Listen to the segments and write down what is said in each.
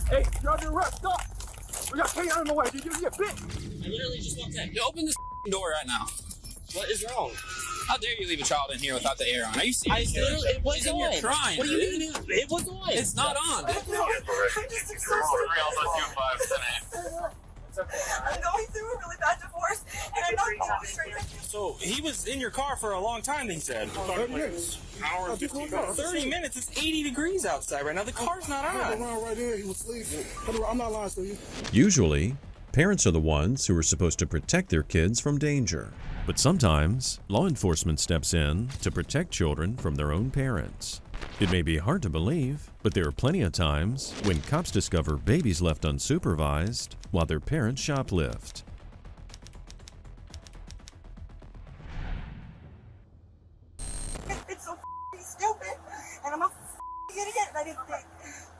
Hey, you're under arrest. Stop. We got Kate on the way. Did you get bit? I literally just walked in. You open this door right now. What is wrong? How dare you leave a child in here without the air on? Are you serious? It was on. You're crying. What do you mean? It was on. It's not on. I'm just exhausted. I'm going through a really bad divorce, and I'm not going straight. So he was in your car for a long time, he said. 30 minutes. Hour and 50 minutes. 30 minutes. It's 80 degrees outside right now. The car's not on. Around right there. He was sleeping. I'm not lying to you. Usually, parents are the ones who are supposed to protect their kids from danger. But sometimes, law enforcement steps in to protect children from their own parents. It may be hard to believe, but there are plenty of times when cops discover babies left unsupervised while their parents shoplift. It's so stupid, and I'm not gonna get it. I didn't think.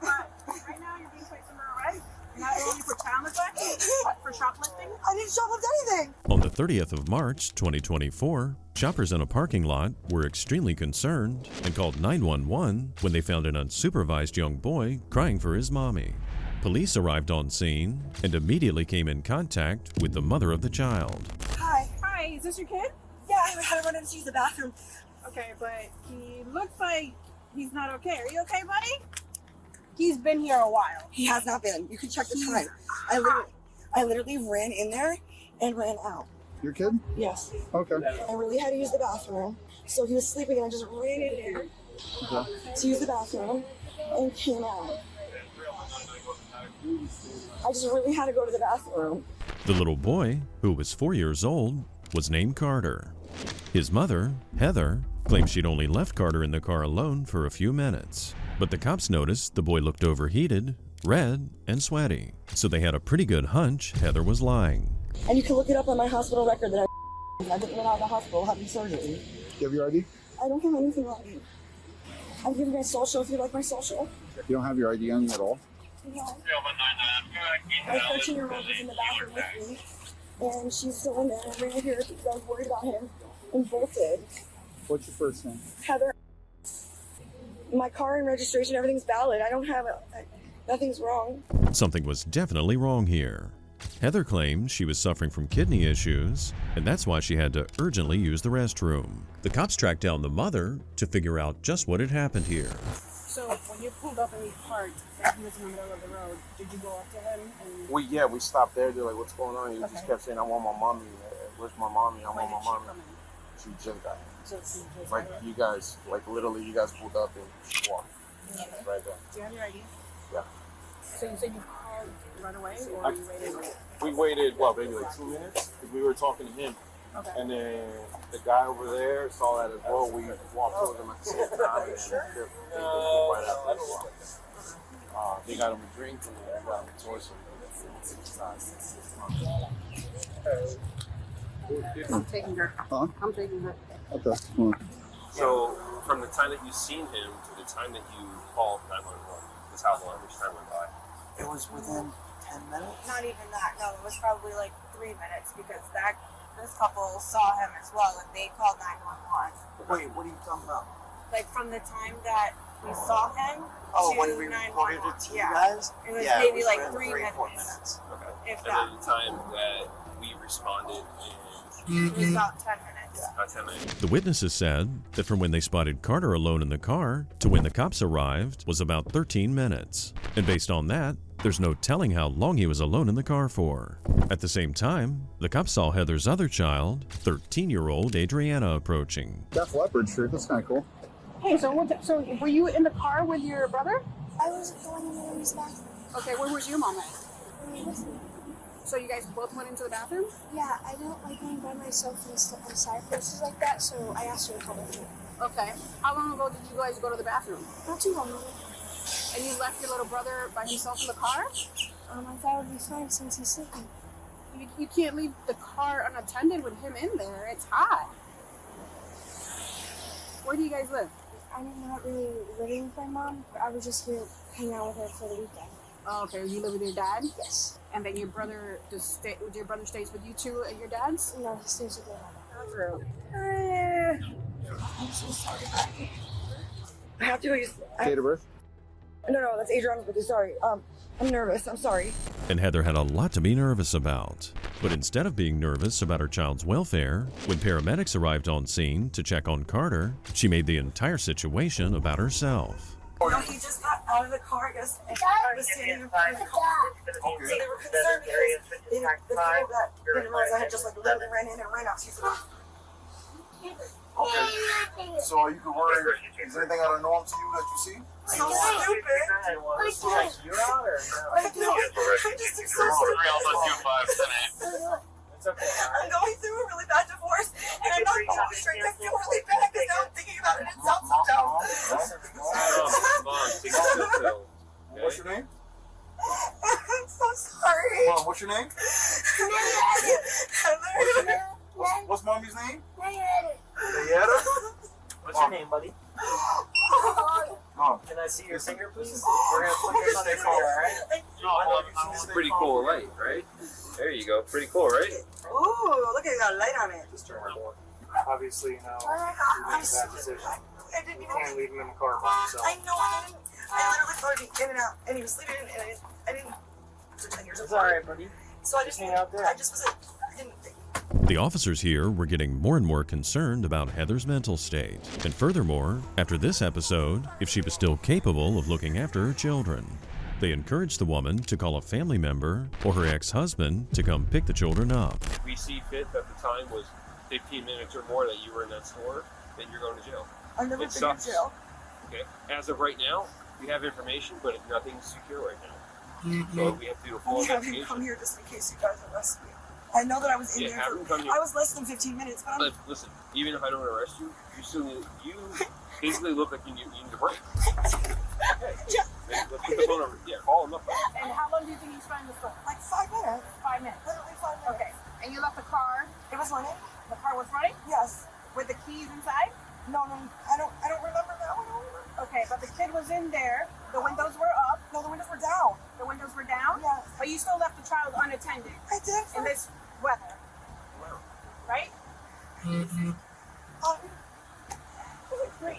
Right now, you're being placed under arrest. Not only for child neglect, but for shoplifting. I didn't shoplift anything. On the 30th of March, 2024, shoppers in a parking lot were extremely concerned and called 911 when they found an unsupervised young boy crying for his mommy. Police arrived on scene and immediately came in contact with the mother of the child. Hi. Hi, is this your kid? Yeah, I had to run in to use the bathroom. Okay, but he looks like he's not okay. Are you okay, buddy? He's been here a while. He has not been. You can check the time. I literally ran in there and ran out. Your kid? Yes. Okay. I really had to use the bathroom. So he was sleeping and I just ran in there to use the bathroom and came out. I just really had to go to the bathroom. The little boy, who was 4 years old, was named Carter. His mother, Heather, claimed she'd only left Carter in the car alone for a few minutes. But the cops noticed the boy looked overheated, red, and sweaty. So they had a pretty good hunch Heather was lying. And you can look it up on my hospital record that I've been out of the hospital having surgery. You have your ID? I don't have anything on me. I'll give you my social if you like my social. You don't have your ID on you at all? No. My 13-year-old was in the bathroom with me, and she's still in there. I ran here because I was worried about him and bolted. What's your first name? Heather. My car and registration, everything's valid. I don't have nothing's wrong. Something was definitely wrong here. Heather claimed she was suffering from kidney issues, and that's why she had to urgently use the restroom. The cops tracked down the mother to figure out just what had happened here. So when you pulled up and he parked and he was in the middle of the road, did you go up to him? And... We stopped there. They're like, what's going on? He just kept saying, I want my mommy. Where's my mommy? I want my mommy. She just got here. Like you guys, literally you guys pulled up and she walked. Yeah. Right there. Do you have your ID? Yeah. So you said you called right away or you waited? We waited, maybe 2 minutes because we were talking to him. Okay. And then the guy over there saw that as well. We walked towards him at the same time and they right after as well. They got him a drink and they got him a torch. I'm taking her. Huh? I'm taking her. Okay. So from the time that you seen him to the time that you called 911, that's how long each time went by? It was within 10 minutes. Not even that. No, it was probably like 3 minutes because this couple saw him as well and they called 911. Wait, what are you talking about? Like from the time that we saw him Oh, to when we 911. reported it to you Yeah. guys? It was Yeah, maybe it was like within 3 4 minutes. minutes. Okay. If And that. then the time that we responded It was about 10 minutes. about 10 minutes. The witnesses said that from when they spotted Carter alone in the car to when the cops arrived was about 13 minutes. And based on that, there's no telling how long he was alone in the car for. At the same time, the cops saw Heather's other child, 13-year-old Adriana, approaching. Def Leppard shirt. That's kind of cool. Hey, so were you in the car with your brother? I was going in the women's bathroom. Okay, where was your mom at? So you guys both went into the bathroom? Yeah, I don't like going by myself inside places like that, so I asked her to come with me. Okay. How long ago did you guys go to the bathroom? Not too long ago. And you left your little brother by himself in the car? I thought it would be fine since he's sleeping. You can't leave the car unattended with him in there. It's hot. Where do you guys live? I'm not really living with my mom, but I was just here hanging out with her for the weekend. Oh, okay. You live with your dad? Yes. And then your brother your brother stays with you too at your dad's? No, he stays with my mom. I'm so sorry. I have to go use. Date of birth? No, that's Adriana's birthday. Sorry. I'm nervous. I'm sorry. And Heather had a lot to be nervous about. But instead of being nervous about her child's welfare, when paramedics arrived on scene to check on Carter, she made the entire situation about herself. No, he just got out of the car, I guess, and I was standing in front of the car. So they were concerned because the people that didn't realize I had just like literally ran in and ran out. She's like, Okay. So are you worried? Is anything out of norm to you that you see? so stupid. You're out or Like, no, I'm just so stupid. It's okay. I'm going through a really bad divorce, and I'm not going straight. I feel really bad because now I'm thinking about it. It sounds so dumb. What's your name? I'm so sorry. Mom, what's your name? Heather. What's mommy's name? Diana. Diana? What's your name, buddy? Mom. Can I see your finger, please? We're gonna put this on your finger, all right? It's pretty cool light, right? There you go. Pretty cool, right? Ooh, look at that light on it. Just turn my door. Obviously, you know, I'm you made a bad decision. I didn't You even. can't leave him in the car by himself. I know. I literally thought he'd be in and out, and he was sleeping, and I didn't. For 10 years. It's alright, buddy. So I just hang out there. I just wasn't. I didn't think. The officers here were getting more and more concerned about Heather's mental state. And furthermore, after this episode, if she was still capable of looking after her children. They encouraged the woman to call a family member or her ex-husband to come pick the children up. If we see fit that the time was 15 minutes or more that you were in that store, then you're going to jail. I've never It been sucks. in jail. Okay. As of right now, we have information, but nothing's secure right now. So we have to do a full You have him investigation. come here just in case you guys arrest me. I know that I was in Yeah, there have for. him come here. I was less than 15 minutes, but I'm. Listen, even if I don't arrest you, you still need, you basically look like you need a break. Okay. Yeah. Let's put the phone over. Yeah, call him up. And how long do you think you spent in the store? Like 5 minutes. 5 minutes. Literally 5 minutes. Okay. And you left the car. It was running? The car was running Yes. with the keys inside. No, I don't remember that one. Okay, but the kid was in there. The windows were up. No, the windows were down. The windows were down. Yes. But you still left the child unattended I did. in this weather, right?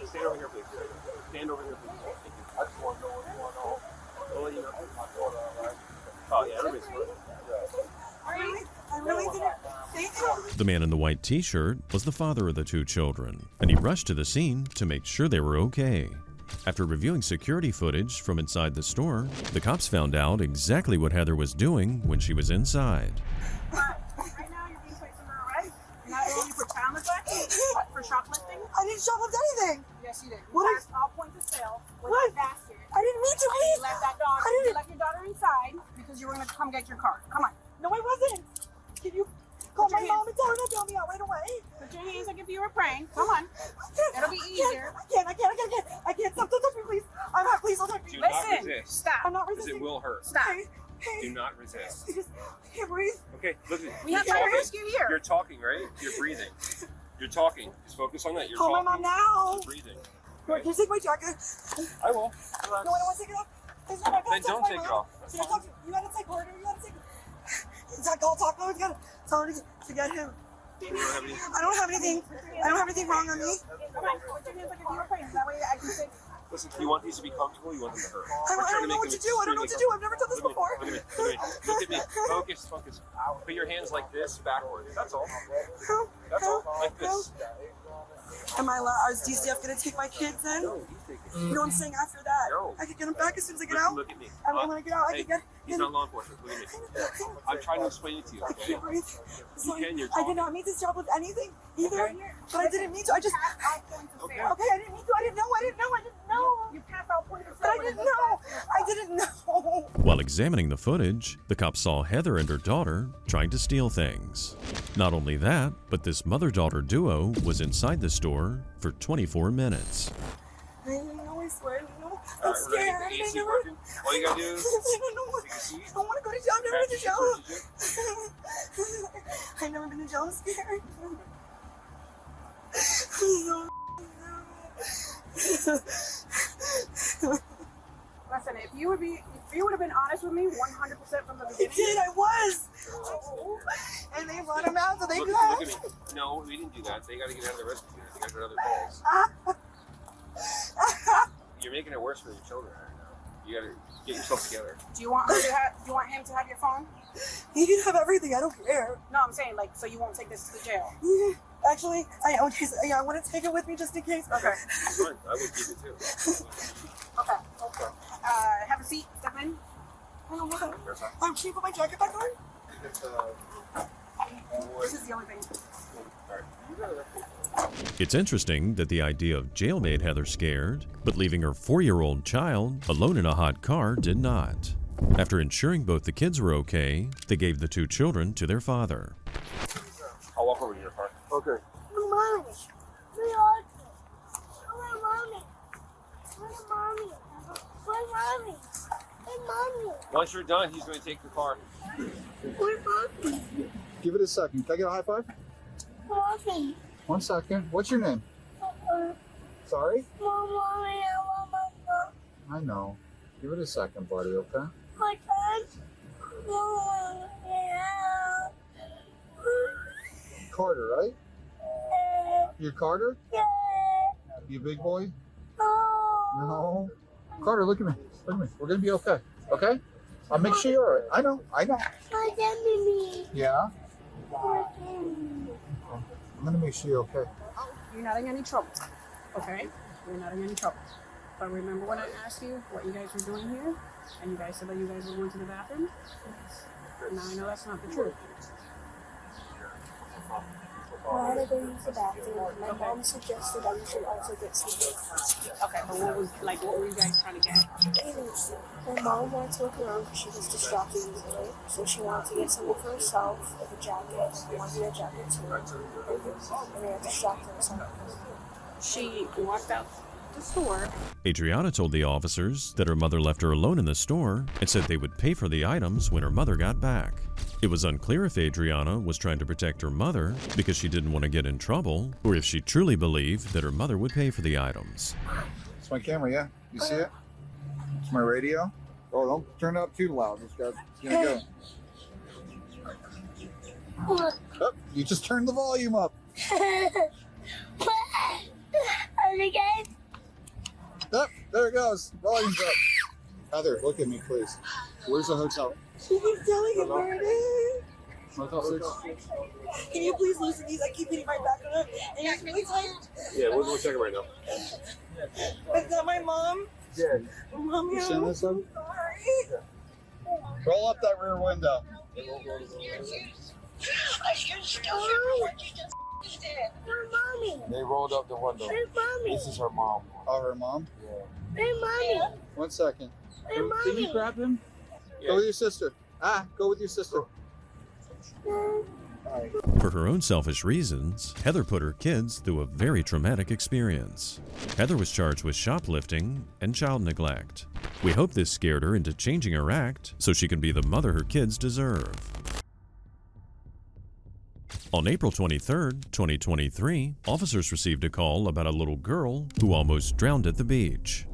Stand over here, please. Stand over here, please. Thank you. I just want to know what's going on. I'll let you know. Oh, yeah, everybody's good. I really didn't think of. The man in the white t-shirt was the father of the two children, and he rushed to the scene to make sure they were okay. After reviewing security footage from inside the store, the cops found out exactly what Heather was doing when she was inside. Right now, you're being placed under arrest. You're not only for child neglect, but for shoplifting. I didn't shoplift anything. Yes, you did. What You is- passed all points of sale with What? that bastard. I didn't mean to And leave. you left that dog. I didn't. You left your daughter inside because you were going to come get your car. Come on. No, I wasn't. Can you call Put your my mom hands- and tell her to bail me out right away? Put your hands like if you were praying. Come on. It'll be easier. I can't. Stop, don't touch me, please. I'm not, please don't touch me. Do not Listen. resist. Stop. I'm not Because resisting. it will hurt. Stop. Hey, Do not resist. I just can't breathe. Okay, look at We have to risk you here. You're talking, right? You're breathing. You're talking. Just focus on that. You're Call my talking. mom now. You're breathing. Can you take my jacket? I will. No, I don't want to take it off. It's not my Then don't take it off. That's You fine. gotta take her. You gotta take her. Talk. No, you gotta tell her to get him. You don't have any. I don't have anything. I don't have anything wrong on me. Come on. Put your hands like if you were praying. That way I can say, Listen, you want these to be comfortable, you want them to hurt. I don't know what to do. I don't know what to do. I've never done this Look before. at me. Look at me. Focus. Put your hands like this, backwards. That's all. That's all. Like this. Am I allowed? Is DCF gonna take my kids then? No, he's taking. You know what I'm saying? After that, No. I can get them back as soon as I get out. Look at me. And when I get out, I Hey, can get. he's not law enforcement. Look at me. I'm trying to explain it to you, I okay? can't breathe. Sorry. can, you're I did talking. not mean to job with anything either. Okay. But I didn't mean to. I just. pass all points of Okay. sale. Okay, I didn't mean to. I didn't know. You passed all points of But sale. I didn't know. While examining the footage, the cops saw Heather and her daughter trying to steal things. Not only that, but this mother-daughter duo was inside the store for 24 minutes. I didn't know. I swear. I didn't know. All I'm right, we're scared. ready. The I AC never. working. All you gotta do is I don't know. take a seat. I don't want to go to jail. I've never been to jail. Pass I've never been to jail. I'm scared. Listen, if you would have been honest with me 100% from the I beginning. did. I was. And they brought him out, so they Look left. at me. No, we didn't do that. They gotta get out of the rescue unit. They gotta go to other calls. You're making it worse for your children right now. You gotta get yourself together. Do you want her to have? Do you want him to have your phone? He can have everything. I don't care. No, I'm saying like, so you won't take this to the jail. Yeah. Actually, I want to take it with me just in case. Okay. Fine, I would keep it too. Okay. Have a seat. Step in. Oh, what? Can you put my jacket back on? This is the only thing. It's interesting that the idea of jail made Heather scared, but leaving her 4-year-old child alone in a hot car did not. After ensuring both the kids were okay, they gave the 2 children to their father. I'll walk over to your car. Okay. Mommy, where are you? Where's mommy? Where's mommy? Where's mommy? Where's mommy? Once you're done, he's going to take the car. Where's mommy? Give it a second. Can I get a high five? Mommy. 1 second. What's your name? Sorry? Mommy, I want my mom. I know. Give it a second, buddy, okay? My dad. Yeah. Carter, right? You're Carter? Yeah. You big boy? No. No. Carter, look at me. Look at me. We're gonna be okay. Okay? I'll make sure you're alright. I know. My daddy. Yeah? My daddy. I'm gonna make sure you're okay. You're not in any trouble. Okay? You're not in any trouble. But remember when I asked you what you guys were doing here? And you guys said that you guys were going to the bathroom? Now I know that's not the truth. I had to go use the bathroom. My mom suggested that we should also get something. Okay, but what were you guys trying to get? My mom wanted to look around because she was distracted easily. So she wanted to get something for herself, like a jacket. I wanted a jacket too. And we were distracted or something. She walked out the store. Adriana told the officers that her mother left her alone in the store and said they would pay for the items when her mother got back. It was unclear if Adriana was trying to protect her mother because she didn't want to get in trouble, or if she truly believed that her mother would pay for the items. It's my camera, yeah? You see it? It's my radio. Oh, don't turn it up too loud. This guy's gonna go. Oh, you just turned the volume up. Oh, there it goes. Volume's up. Heather, look at me, please. Where's the hotel? She keeps telling him where it is. Motel 6? Can you please loosen these? I keep hitting my back on it. And it's really tight. Yeah, we'll check it right now. Is that my mom? Yeah. Mom, You seen this one? sorry. Roll up that rear window. Where's mommy? They rolled up the window. Where's mommy? This is her mom. Oh, her mom? Yeah. Where's mommy? 1 second. Where's mommy? grab him? Go with your sister. Go with your sister. For her own selfish reasons, Heather put her kids through a very traumatic experience. Heather was charged with shoplifting and child neglect. We hope this scared her into changing her act so she can be the mother her kids deserve. On April 23, 2023, officers received a call about a little girl who almost drowned at the beach.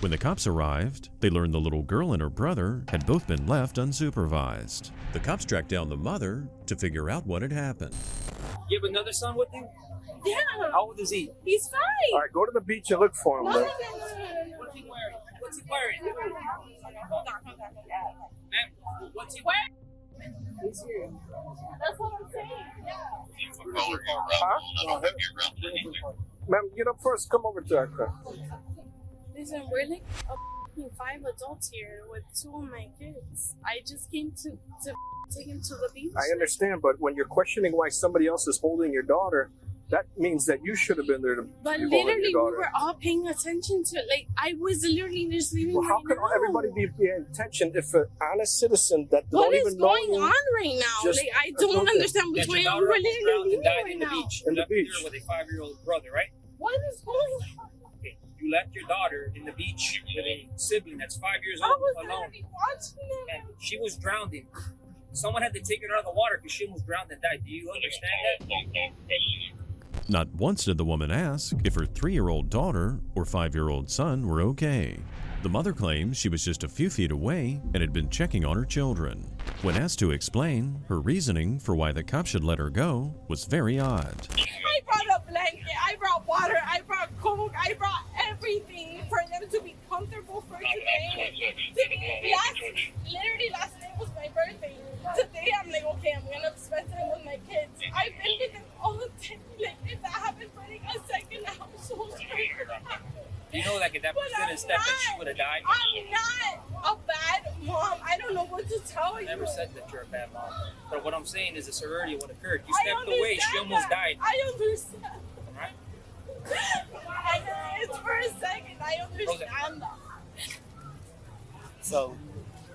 When the cops arrived, they learned the little girl and her brother had both been left unsupervised. The cops tracked down the mother to figure out what had happened. You have another son with you? Yeah. How old is he? He's fine. All right, go to the beach and look for him. What's he wearing? What's he wearing? Hold on. Ma'am, what's he wearing? He's here. That's what I'm saying. Huh? Ma'am, get up first. Come over to our car. Listen, we're like 5 adults here with 2 of my kids. I just came to take him to the beach. I understand, but when you're questioning why somebody else is holding your daughter, that means that you should have been there to But be holding literally, your we daughter. were all paying attention to it. Like, I was literally just leaving Well, how right can now. everybody be paying attention if an honest citizen that What don't is even know going you on right now? just- Like, I don't Okay. understand That which your way daughter we're almost literally drowned and leaving died right in the now. beach. In You the left her beach. with a 5-year-old brother, right? What is going on? Okay. You left your daughter in the beach with a sibling that's 5 years I old was alone. literally watching it. And she was drowning. Someone had to take her out of the water because she almost drowned and died. Do you understand that? Not once did the woman ask if her 3-year-old daughter or 5-year-old son were okay. The mother claims she was just a few feet away and had been checking on her children. When asked to explain, her reasoning for why the cops should let her go was very odd. I brought up blanket, I brought water, I brought Coke, I brought everything for them to be comfortable for today. Literally last night was my birthday. Today I'm like, okay, I'm gonna spend time with my kids. I've been with them all the time. Like, if that happened for like a second, I'm so scared. You know, like if that person didn't step in, she would have died. I'm not a bad mom. I don't know what to tell you. I never said that you're a bad mom. But what I'm saying is the severity of what occurred. You I stepped away, she almost died. I understand. Right? I know it's for a second. I understand that. So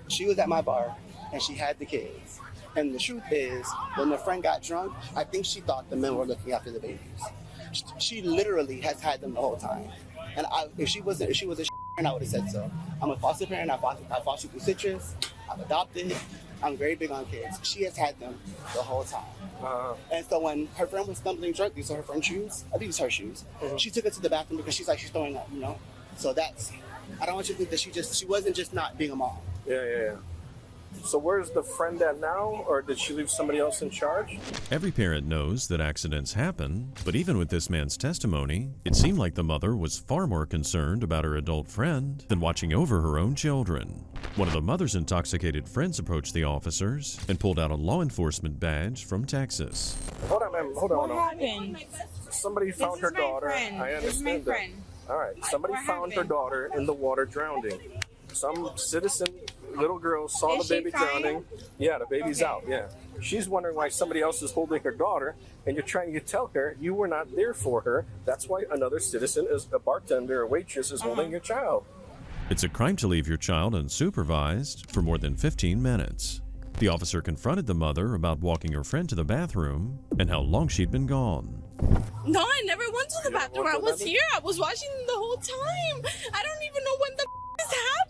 she was at my bar and she had the kids. And the truth is, when the friend got drunk, I think she thought the men were looking after the babies. She literally has had them the whole time. And if she was a and I would have said so. I'm a foster parent. I foster through citrus. I've adopted. I'm very big on kids. She has had them the whole time. And so when her friend was stumbling drunk, these are her friend's shoes. I think it's her shoes. She took it to the bathroom because she's throwing up, you know. So I don't want you to think that she wasn't just not being a mom. Yeah. So where's the friend at now, or did she leave somebody else in charge? Every parent knows that accidents happen, but even with this man's testimony, it seemed like the mother was far more concerned about her adult friend than watching over her own children. One of the mother's intoxicated friends approached the officers and pulled out a law enforcement badge from Texas. Hold on, ma'am. Hold on. What happened? Somebody found her daughter. Friend. I understand This is my that. friend. All right. Somebody found her daughter in the water drowning. Some citizen, little girl, saw Is the she baby crying? drowning. Yeah, the baby's Okay. out. Yeah. She's wondering why somebody else is holding her daughter, and you're trying to tell her you were not there for her. That's why another citizen, is a bartender, a waitress, is holding your child. It's a crime to leave your child unsupervised for more than 15 minutes. The officer confronted the mother about walking her friend to the bathroom and how long she'd been gone. No, I never went to the bathroom. I was here. I was watching them the whole time. I don't even know when this happened.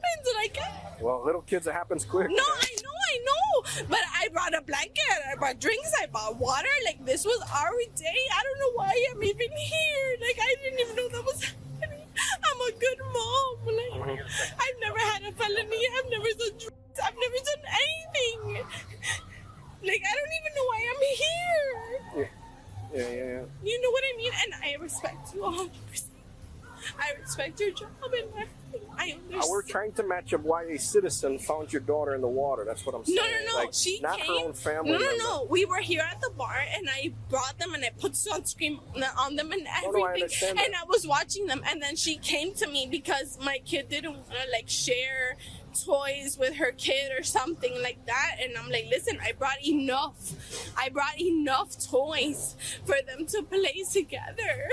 Well, little kids, it happens quick. No, I know. But I brought a blanket. I brought drinks. I bought water. Like, this was our day. I don't know why I'm even here. Like, I didn't even know that was happening. I'm a good mom. Like, I've never had a felony. I've never done drugs. I've never done anything. Like, I don't even know why I'm here. Yeah. You know what I mean? And I respect you 100%. I respect your job and everything. I understand. We're trying to match up why a citizen found your daughter in the water. That's what I'm saying. No. Like, She not came. her own family. No. We were here at the bar, and I brought them, and I put sunscreen on them and everything. I understand that. And I was watching them, and then she came to me because my kid didn't want to share toys with her kid or something like that. And I'm like, listen, I brought enough toys for them to play together,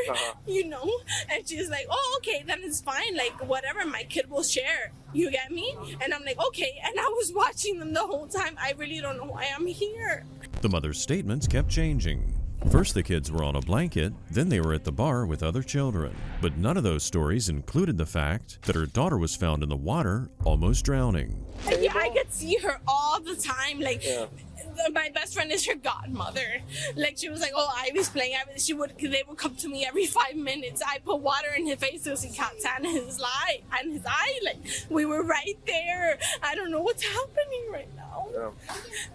you know. And she's like, oh, okay, then it's fine, like whatever, my kid will share, you get me? And I'm like, okay. And I was watching them the whole time. I really don't know why I'm here. The mother's statements kept changing. First the kids were on a blanket, then they were at the bar with other children. But none of those stories included the fact that her daughter was found in the water, almost drowning. Yeah, I could see her all the time. Like, my best friend is her godmother. Like, she was like, oh, Ivy's playing. They would come to me every 5 minutes. I put water in his face so he can't tan his eye. Like, we were right there. I don't know what's happening right now. Yeah.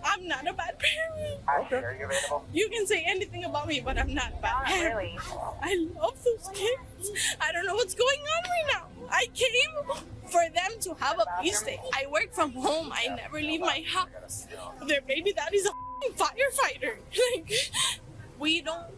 I'm not a bad parent. Okay. Are you available? You can say anything about me, but I'm not a bad parent. Really? I love those kids. I don't know what's going on right now. I came for them to have a peace day. I work from home. I never leave my house. Their baby daddy's a firefighter. Like, we don't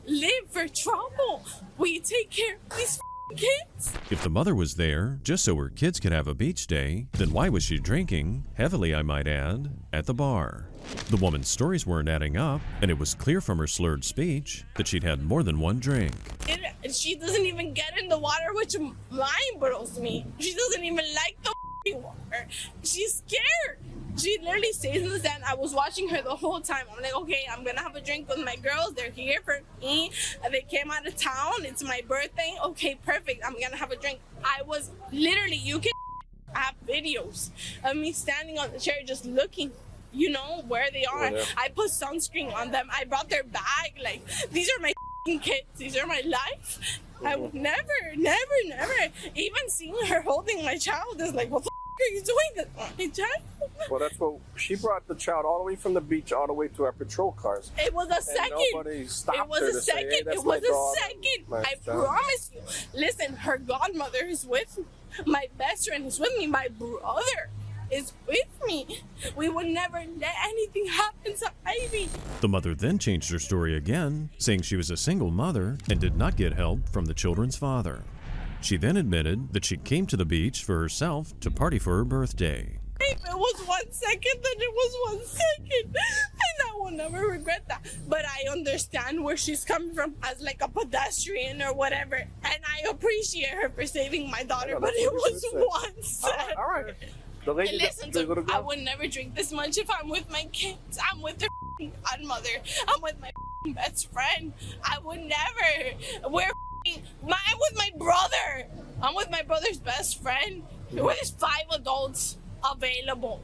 live for trouble. We take care of these kids. If the mother was there just so her kids could have a beach day, then why was she drinking, heavily I might add, at the bar? The woman's stories weren't adding up, and it was clear from her slurred speech that she'd had more than one drink. She doesn't even get in the water, which mine blows me. She doesn't even like the water. She's scared. She literally stays in the sand. I was watching her the whole time. I'm like, okay, I'm gonna have a drink with my girls. They're here for me. They came out of town. It's my birthday. Okay, perfect. I'm gonna have a drink. I was literally, you can have videos of me standing on the chair just looking, you know, where they are. Yeah. I put sunscreen on them. I brought their bag. Like, these are my kids. These are my life. I would never, even seeing her holding my child is like, what the are you doing? Hey, Jack? Well, that's what she brought the child all the way from the beach all the way to our patrol cars. It was a second. Nobody stopped It was her a to say, second. "Hey, that's It was my a daughter, second. my I child." promise you. Listen, her godmother is with me. My best friend is with me. My brother is with me. We would never let anything happen to Ivy. The mother then changed her story again, saying she was a single mother and did not get help from the children's father. She then admitted that she came to the beach for herself to party for her birthday. If it was 1 second, then it was 1 second. And I will never regret that. But I understand where she's coming from as like a pedestrian or whatever. And I appreciate her for saving my daughter, but it was 1 second. All right. The lady, And listen the to little me, I girl. would never drink this much if I'm with my kids. I'm with their godmother. I'm with my best friend. I would never. I'm with my brother. I'm with my brother's best friend. There's 5 adults available.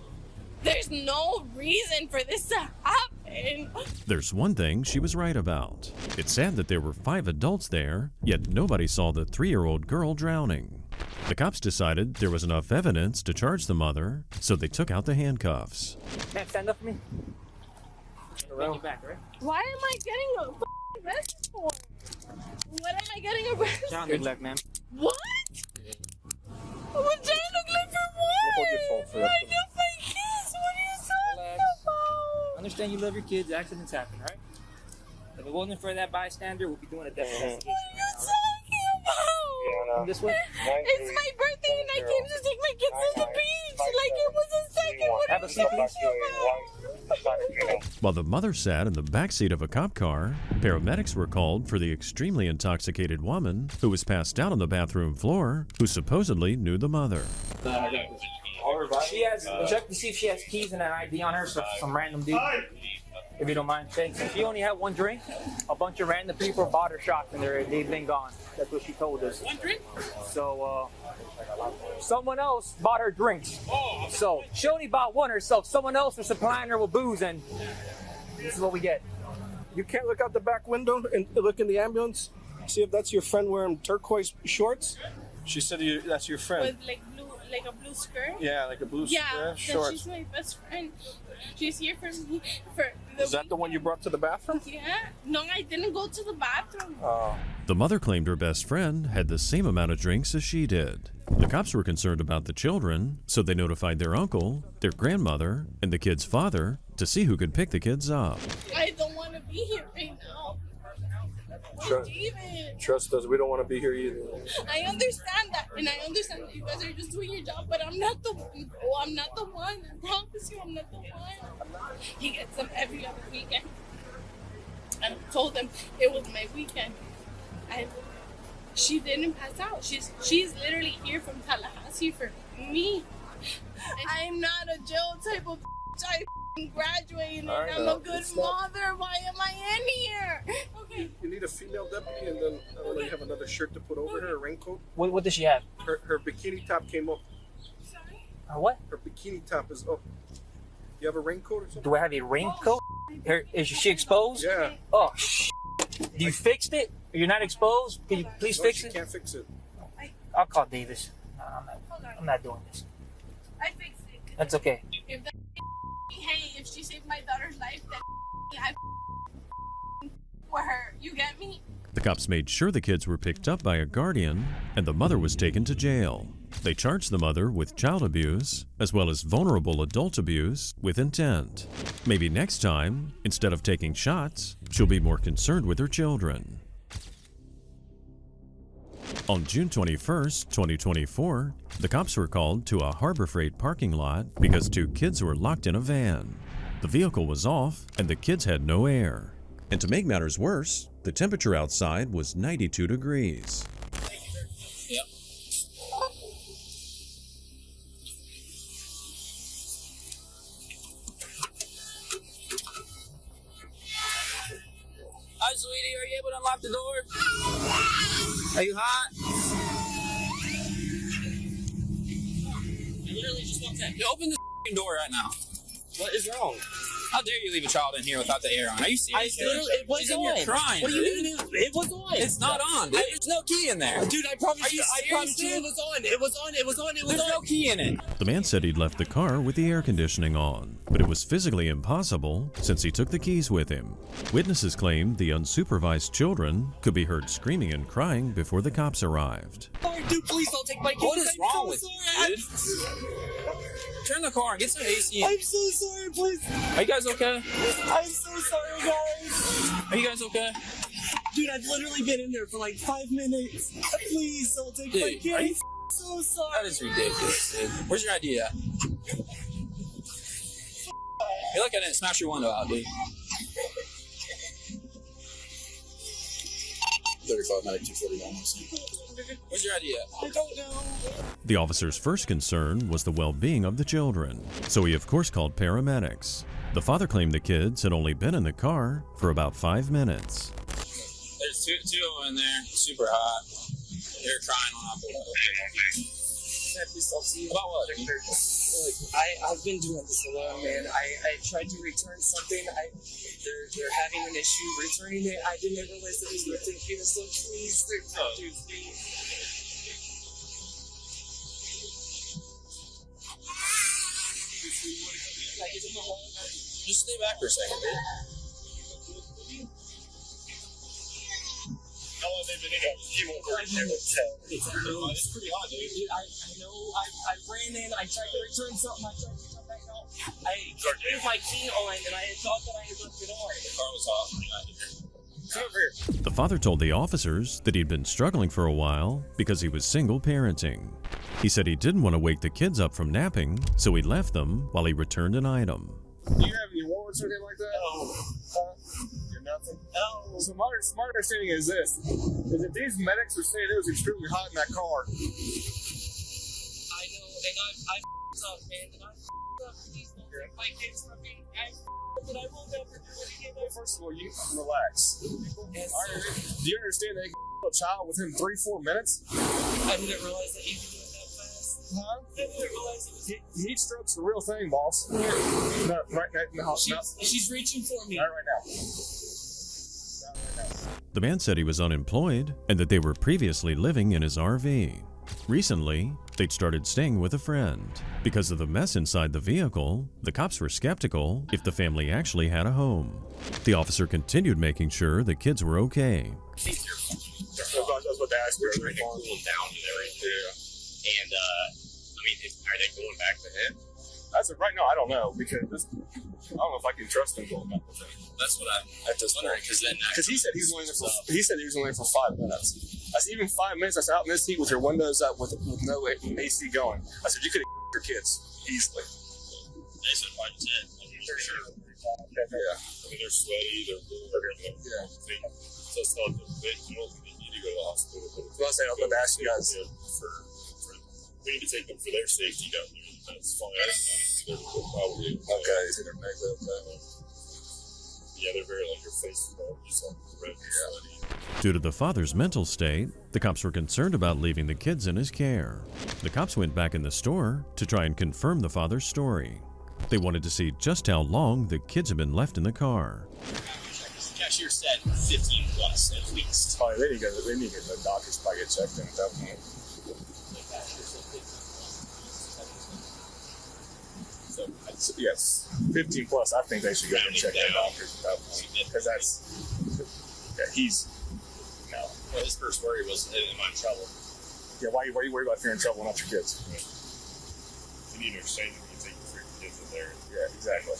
There's no reason for this to happen. There's one thing she was right about. It's sad that there were 5 adults there, yet nobody saw the 3-year-old girl drowning. The cops decided there was enough evidence to charge the mother, so they took out the handcuffs. Man, stand up for me. Bring you back, right? Why am I getting arrested for? What am I getting arrested for? Good luck, man. What? What do I look like for what? Hold your phone for that. I love my kids. What are you talking about? I understand you love your kids. Accidents happen, right? If it wasn't for that bystander, we'll be doing a death investigation. What are you talking about? This way? It's my birthday and I came to take my kids to the beach. Like it was a second. What Have are a you seat, talking please. about? While the mother sat in the backseat of a cop car, paramedics were called for the extremely intoxicated woman who was passed out on the bathroom floor, who supposedly knew the mother. She has, check to see if she has keys and an ID on her, so some random dude. If you don't mind. Thanks. She only had 1 drink. A bunch of random people bought her shots and they've been gone. That's what she told us. 1 drink? So, someone else bought her drinks. So, she only bought 1 herself. Someone else was supplying her with booze, and this is what we get. You can't look out the back window and look in the ambulance? See if that's your friend wearing turquoise shorts? She said that's your friend. With like a blue skirt? Yeah, like a blue Yeah, shorts. she's my best friend. She's here for me. Is that the one you brought to the bathroom? Yeah. No, I didn't go to the bathroom. Oh. The mother claimed her best friend had the same amount of drinks as she did. The cops were concerned about the children, so they notified their uncle, their grandmother, and the kid's father to see who could pick the kids up. I don't want to be here right now. David. Trust us, we don't want to be here either. I understand that, and I understand that you guys are just doing your job, but I'm not the one. Oh, I'm not the one. I promise you, I'm not the one. He gets them every other weekend. And I told him it was my weekend. And she didn't pass out. She's literally here from Tallahassee for me. I'm not a jail type of I graduated and I'm a good mother. Why am I in here? Okay. You need a female deputy, and then I don't know, you have another shirt to put over her, a raincoat. What does she have? Her bikini top came up. Her what? Her bikini top is up. You have a raincoat or something? Do I have a raincoat? Is she exposed? Yeah. Oh, you fixed it? You're not exposed? Can you please fix it? Can't fix it. I'll call Davis. I'm not doing this. I fixed it. That's okay. If that hey, if she saved my daughter's life, then I for her. You get me? The cops made sure the kids were picked up by a guardian, and the mother was taken to jail. They charged the mother with child abuse, as well as vulnerable adult abuse with intent. Maybe next time, instead of taking shots, she'll be more concerned with her children. On June 21st, 2024, the cops were called to a Harbor Freight parking lot because 2 kids were locked in a van. The vehicle was off, and the kids had no air. And to make matters worse, the temperature outside was 92 degrees. Yep. Hi, sweetie. Are you able to unlock the door? Are you hot? I literally just walked in. You open the door right now. What is wrong? How dare you leave a child in here without the air on? Are you serious? It was She's in on. here crying. What do you mean it was on? It's not on, dude. There's no key in there. Dude, I promise you, serious, it was on. It was on. It was on. It was There's on. no key in it. The man said he'd left the car with the air conditioning on, but it was physically impossible since he took the keys with him. Witnesses claimed the unsupervised children could be heard screaming and crying before the cops arrived. Sorry, dude, please don't take my keys. What is I'm wrong so with sorry. you, dude? Turn the car on. Get some AC in. I'm so sorry, please. Are you guys okay? I'm so sorry, guys. Are you guys okay? Dude, I've literally been in there for like 5 minutes. Please don't take my Dude, keys. are you So sorry. That is ridiculous, dude. Where's your ID at? You're lucky I didn't smash your window out, dude. 35, 241. Where's your ID at? I don't know. The officer's first concern was the well-being of the children, so he of course called paramedics. The father claimed the kids had only been in the car for about 5 minutes. There's two of them in there, super hot. They're crying when I pulled up. About what? I've been doing this alone, man. I tried to return something. They're having an issue returning it. I didn't realize it was ridiculous. So please, dude, please. Just stay back for a second, dude. How long have they been in there? It's pretty odd, dude. I know. I ran in. I tried to return something. I tried to come back out. I gave my key on, and I had thought that I had left it on. The car was off when you got here. Come over here. The father told the officers that he'd been struggling for a while because he was single parenting. He said he didn't want to wake the kids up from napping, so he left them while he returned an item. Do you have any warrants or anything like that? You're nothing? No. So my understanding is this, is that these medics were saying it was extremely hot in that car. I know, and I f***ed up, man, and I f***ed up. Please don't take my kids from me. But I will never do it again. Well, first of all, you relax. Yes, Do you understand that a child within 3-4 minutes? I didn't realize that you could do it that fast. Huh? I didn't realize it was... Heat stroke's a real thing, boss. No, right now. She's reaching for me. Not right now. The man said he was unemployed and that they were previously living in his RV. Recently, they'd started staying with a friend. Because of the mess inside the vehicle, the cops were skeptical if the family actually had a home. The officer continued making sure the kids were okay. I was about to ask you. Trying to cool them down and everything. And, I mean, are they going back to him? As of right now, I don't know, because I don't know if I can trust him going back with him. That's what I'm just wondering, because he said he was only there for 5 minutes. I said, even 5 minutes, I said, out in this heat with your windows up with no AC going. I said, you could have your kids easily. They said 5 to 10. For sure. Yeah. I mean, they're sweaty, they're yeah. So it's not they need to go to the hospital. But I said, I'm going to ask you guys. We need to take them for their safety down there. That's fine. They're probably okay. Okay. Yeah, they're very like your face is all just like red and sweaty. Due to the father's mental state, the cops were concerned about leaving the kids in his care. The cops went back in the store to try and confirm the father's story. They wanted to see just how long the kids had been left in the car. Cashier said 15 plus at least. Oh, they need to get the doctors probably get checked in at that point. So, yes, 15 plus. I think they should go and check their doctors at that point, because he's no. Well, his first worry was, am I in trouble? Yeah, why are you worried about if you're in trouble, not your kids? You need to exchange them. You take your kids in there. Yeah, exactly.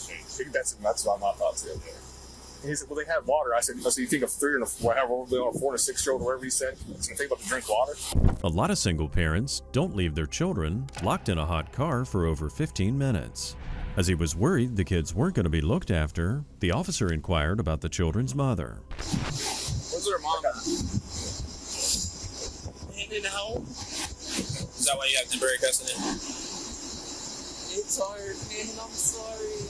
That's what my thoughts is. And he said, well, they have water. I said, so you think of 3 and a 4 and a 6-year-old, or whatever he said, it's going to think about to drink water? A lot of single parents don't leave their children locked in a hot car for over 15 minutes. As he was worried the kids weren't going to be looked after, the officer inquired about the children's mother. Where's their mom? In the home. Is that why you have temporary custody? It's hard, man. I'm sorry.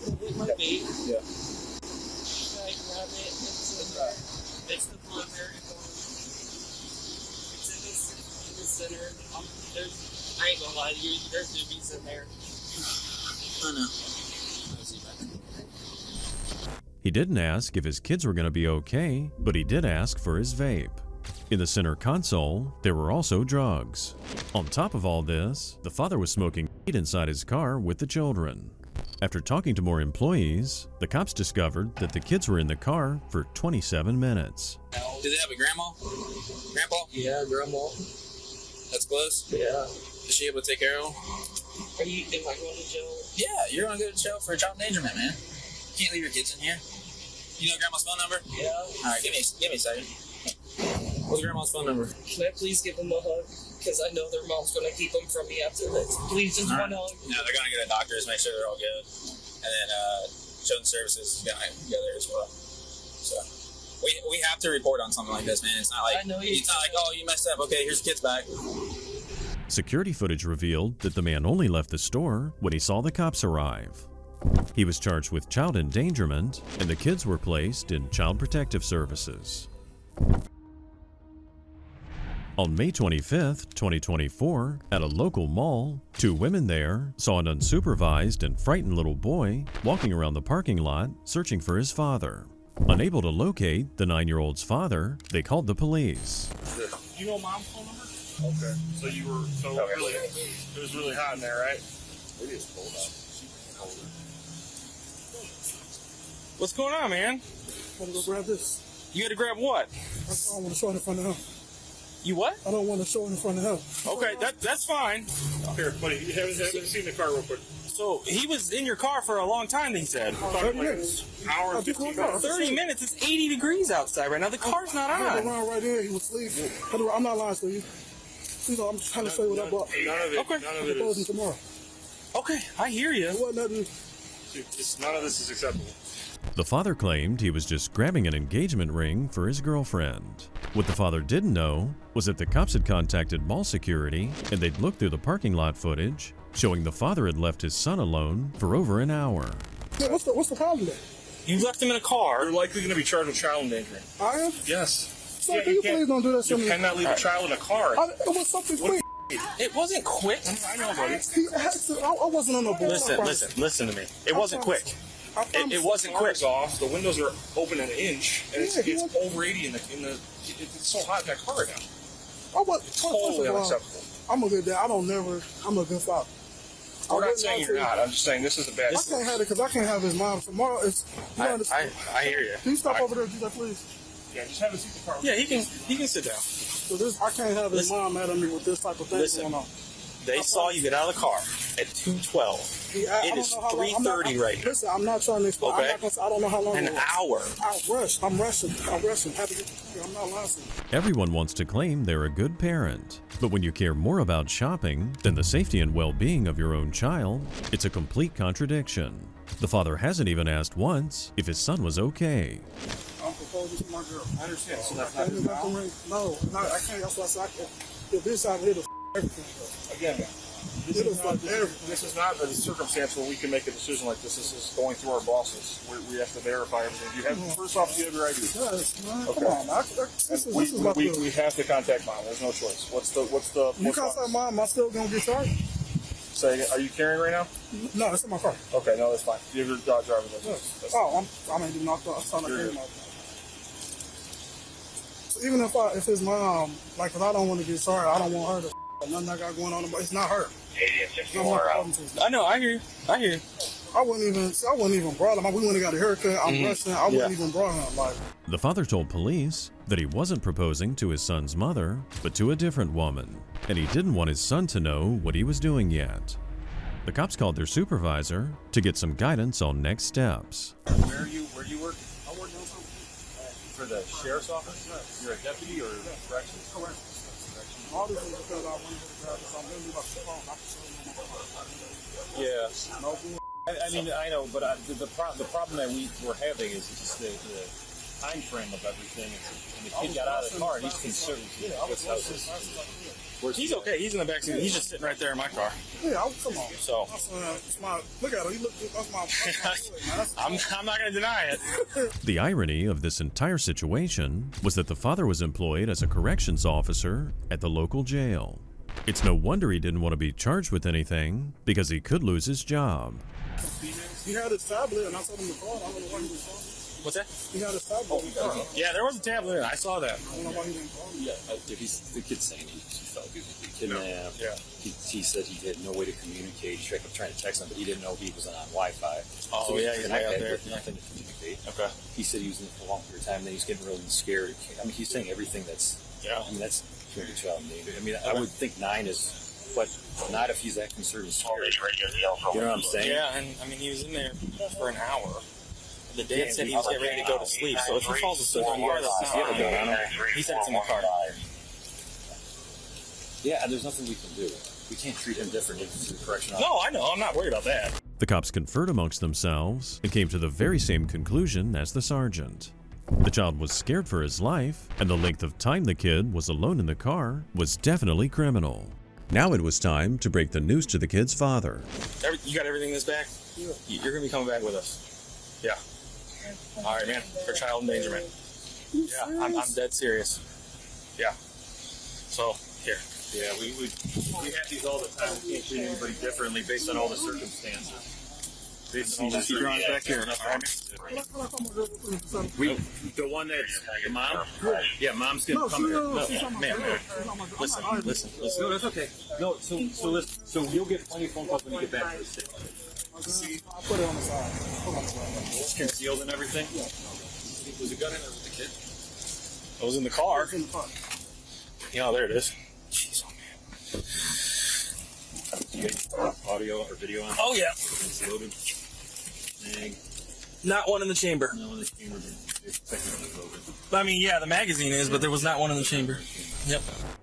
With my baby. Yeah. I grab it. It's in there. It's the primary one. It's in the center. I ain't gonna lie to you. There's newbies in there. no. He didn't ask if his kids were going to be okay, but he did ask for his vape. In the center console, there were also drugs. On top of all this, the father was smoking weed inside his car with the children. After talking to more employees, the cops discovered that the kids were in the car for 27 minutes. Did they have a grandma? Grandpa? Yeah, grandma. That's close? Yeah. Is she able to take care of them? Am I going to jail? Yeah, you're going to go to jail for child endangerment, man. You can't leave your kids in here. You know grandma's phone number? Yeah. Alright, give me a second. What's grandma's phone number? Can I please give them a hug? Because I know their mom's going to keep them from me after this. Please, just one hug. No, they're going to get a doctor's, make sure they're all good. And then Children's Services is going to go there as well. So we have to report on something like this, man. It's not like, it's not like, oh, you messed up. Okay, here's kids back. Security footage revealed that the man only left the store when he saw the cops arrive. He was charged with child endangerment, and the kids were placed in Child Protective Services. On May 25th, 2024, at a local mall, two women there saw an unsupervised and frightened little boy walking around the parking lot searching for his father. Unable to locate the 9-year-old's father, they called the police. You know mom's phone number? Okay. So you were really, it was really hot in there, right? Maybe it's cold out. What's going on, man? I'm gonna go grab this. You had to grab what? I don't want to show it in front of him. You what? I don't want to show it in front of him. Okay, that's fine. Here, buddy, you haven't seen the car real quick. So he was in your car for a long time, he said. 30 minutes. Hour and 15 minutes. 30 minutes? It's 80 degrees outside right now. The car's not I had on. around right there. He was sleeping. I'm not lying to you. You know, I'm just trying to show you what I bought. None of it. Okay. None of I'm it closing is. tomorrow. Okay, I hear you. It wasn't nothing. None of this is acceptable. The father claimed he was just grabbing an engagement ring for his girlfriend. What the father didn't know was that the cops had contacted mall security and they'd looked through the parking lot footage, showing the father had left his son alone for over an hour. Yeah, what's the problem there? You left him in a car. You're likely going to be charged with child endangerment. I am? Yes. Sir, can you please don't do that to You me? cannot leave a child in a car. It was something quick. It wasn't quick. I know, buddy. I wasn't on the board. Listen to me. It wasn't quick. It wasn't quick. Off. The windows are open an inch, and it's over 80 in the. It's so hot in that car right now. Totally unacceptable. I'm a good dad. I'm a good father. I'm not saying you're not. I'm just saying this is a bad. I can't have it because I can't have his mom tomorrow. I hear you. Can you stop over there and do that, please? Yeah, just have a seat in the car. Yeah, he can sit down. So I can't have his mom mad at me with this type of thing going on. They saw you get out of the car at 2:12. It is 3:30 right now. Listen, I'm not trying to explain. Okay. I don't know how long. An hour. I'm resting. I'm not lying. Everyone wants to claim they're a good parent, but when you care more about shopping than the safety and well-being of your own child, it's a complete contradiction. The father hasn't even asked once if his son was okay. I'm proposing to my girl. I understand. So that's not his mouth? No, I can't. That's why I said if this out here, everything. Again, this is not a circumstance where we can make a decision like this. This is going through our bosses. We have to verify everything. You have first off, you have your ID. Yes, man. Okay. Come on, this is my we have to contact mom. There's no choice. What's the? You contact mom. I'm still gonna get charged. Say, are you carrying right now? No, it's in my car. Okay, no, that's fine. You have your driver's license. Yes. I ain't even knocked out. It's not like So even if his mom, like, cause I don't want to get charged, I don't want her to nothing I got going on. But it's not her. I know. I hear you. I wouldn't even brought him. We wouldn't have got a haircut. I'm rushing. I wouldn't even brought him. Like, The father told police that he wasn't proposing to his son's mother, but to a different woman, and he didn't want his son to know what he was doing yet. The cops called their supervisor to get some guidance on next steps. Where do you work? I work for the sheriff's office. You're a deputy or corrections? Corrections. All this is because I wanted to grab this. I'm really about to phone. Yeah. I mean, I know, but the problem that we're having is just the time frame of everything. And the kid got out of the car and he's concerned. He's okay. He's in the back seat. He's just sitting right there in my car. Yeah, come on. So look at him. That's my I'm not going to deny it. The irony of this entire situation was that the father was employed as a corrections officer at the local jail. It's no wonder he didn't want to be charged with anything, because he could lose his job. He had his tablet, and I told him to call. I don't know why he didn't call. What's that? He had his tablet. Yeah, there was a tablet. I saw that. I don't know why he didn't call. Yeah, the kid's saying he felt he was kidnapped. Yeah. He said he had no way to communicate. He kept trying to text him, but he didn't know he was on Wi-Fi. Oh, so yeah, he's way out there. Nothing to communicate. Okay. He said he was in it for a long period of time, and then he's getting really scared. I mean, he's saying everything that's... Yeah. I mean, that's putting a child in danger. I mean, I would think 9 is... But not if he's that concerned and scared. You know what I'm saying? Yeah, and I mean, he was in there for an hour. The dad said he was getting ready to go to sleep, so if he falls asleep on guard, that's not right. He said it's in the car. Yeah, there's nothing we can do. We can't treat him differently because he's a correctional No, I know. I'm not worried about that. The cops conferred amongst themselves and came to the very same conclusion as the sergeant. The child was scared for his life, and the length of time the kid was alone in the car was definitely criminal. Now it was time to break the news to the kid's father. You got everything in this bag? You're going to be coming back with us. Yeah. All right, man. For child endangerment. Yeah, I'm dead serious. Yeah. So, here. Yeah, we have these all the time. We can't treat anybody differently based on all the circumstances. Based on all the circumstances. Back here. The one that's the mom? Yeah, mom's gonna come here. No, man. Listen. No, that's okay. No, so listen. So you'll get plenty of phone calls when you get back to the state. I'll put it on the side. Hold on. It's concealed and everything. Was a gun in there with the kid? I was in the car. It's in the car. Yeah, there it is. Jeez, oh man. Audio or video on? Oh, yeah. It's loaded. Dang. Not one in the chamber. No one in the chamber. It's technically loaded. I mean, yeah, the magazine is, but there was not one in the chamber. Yep.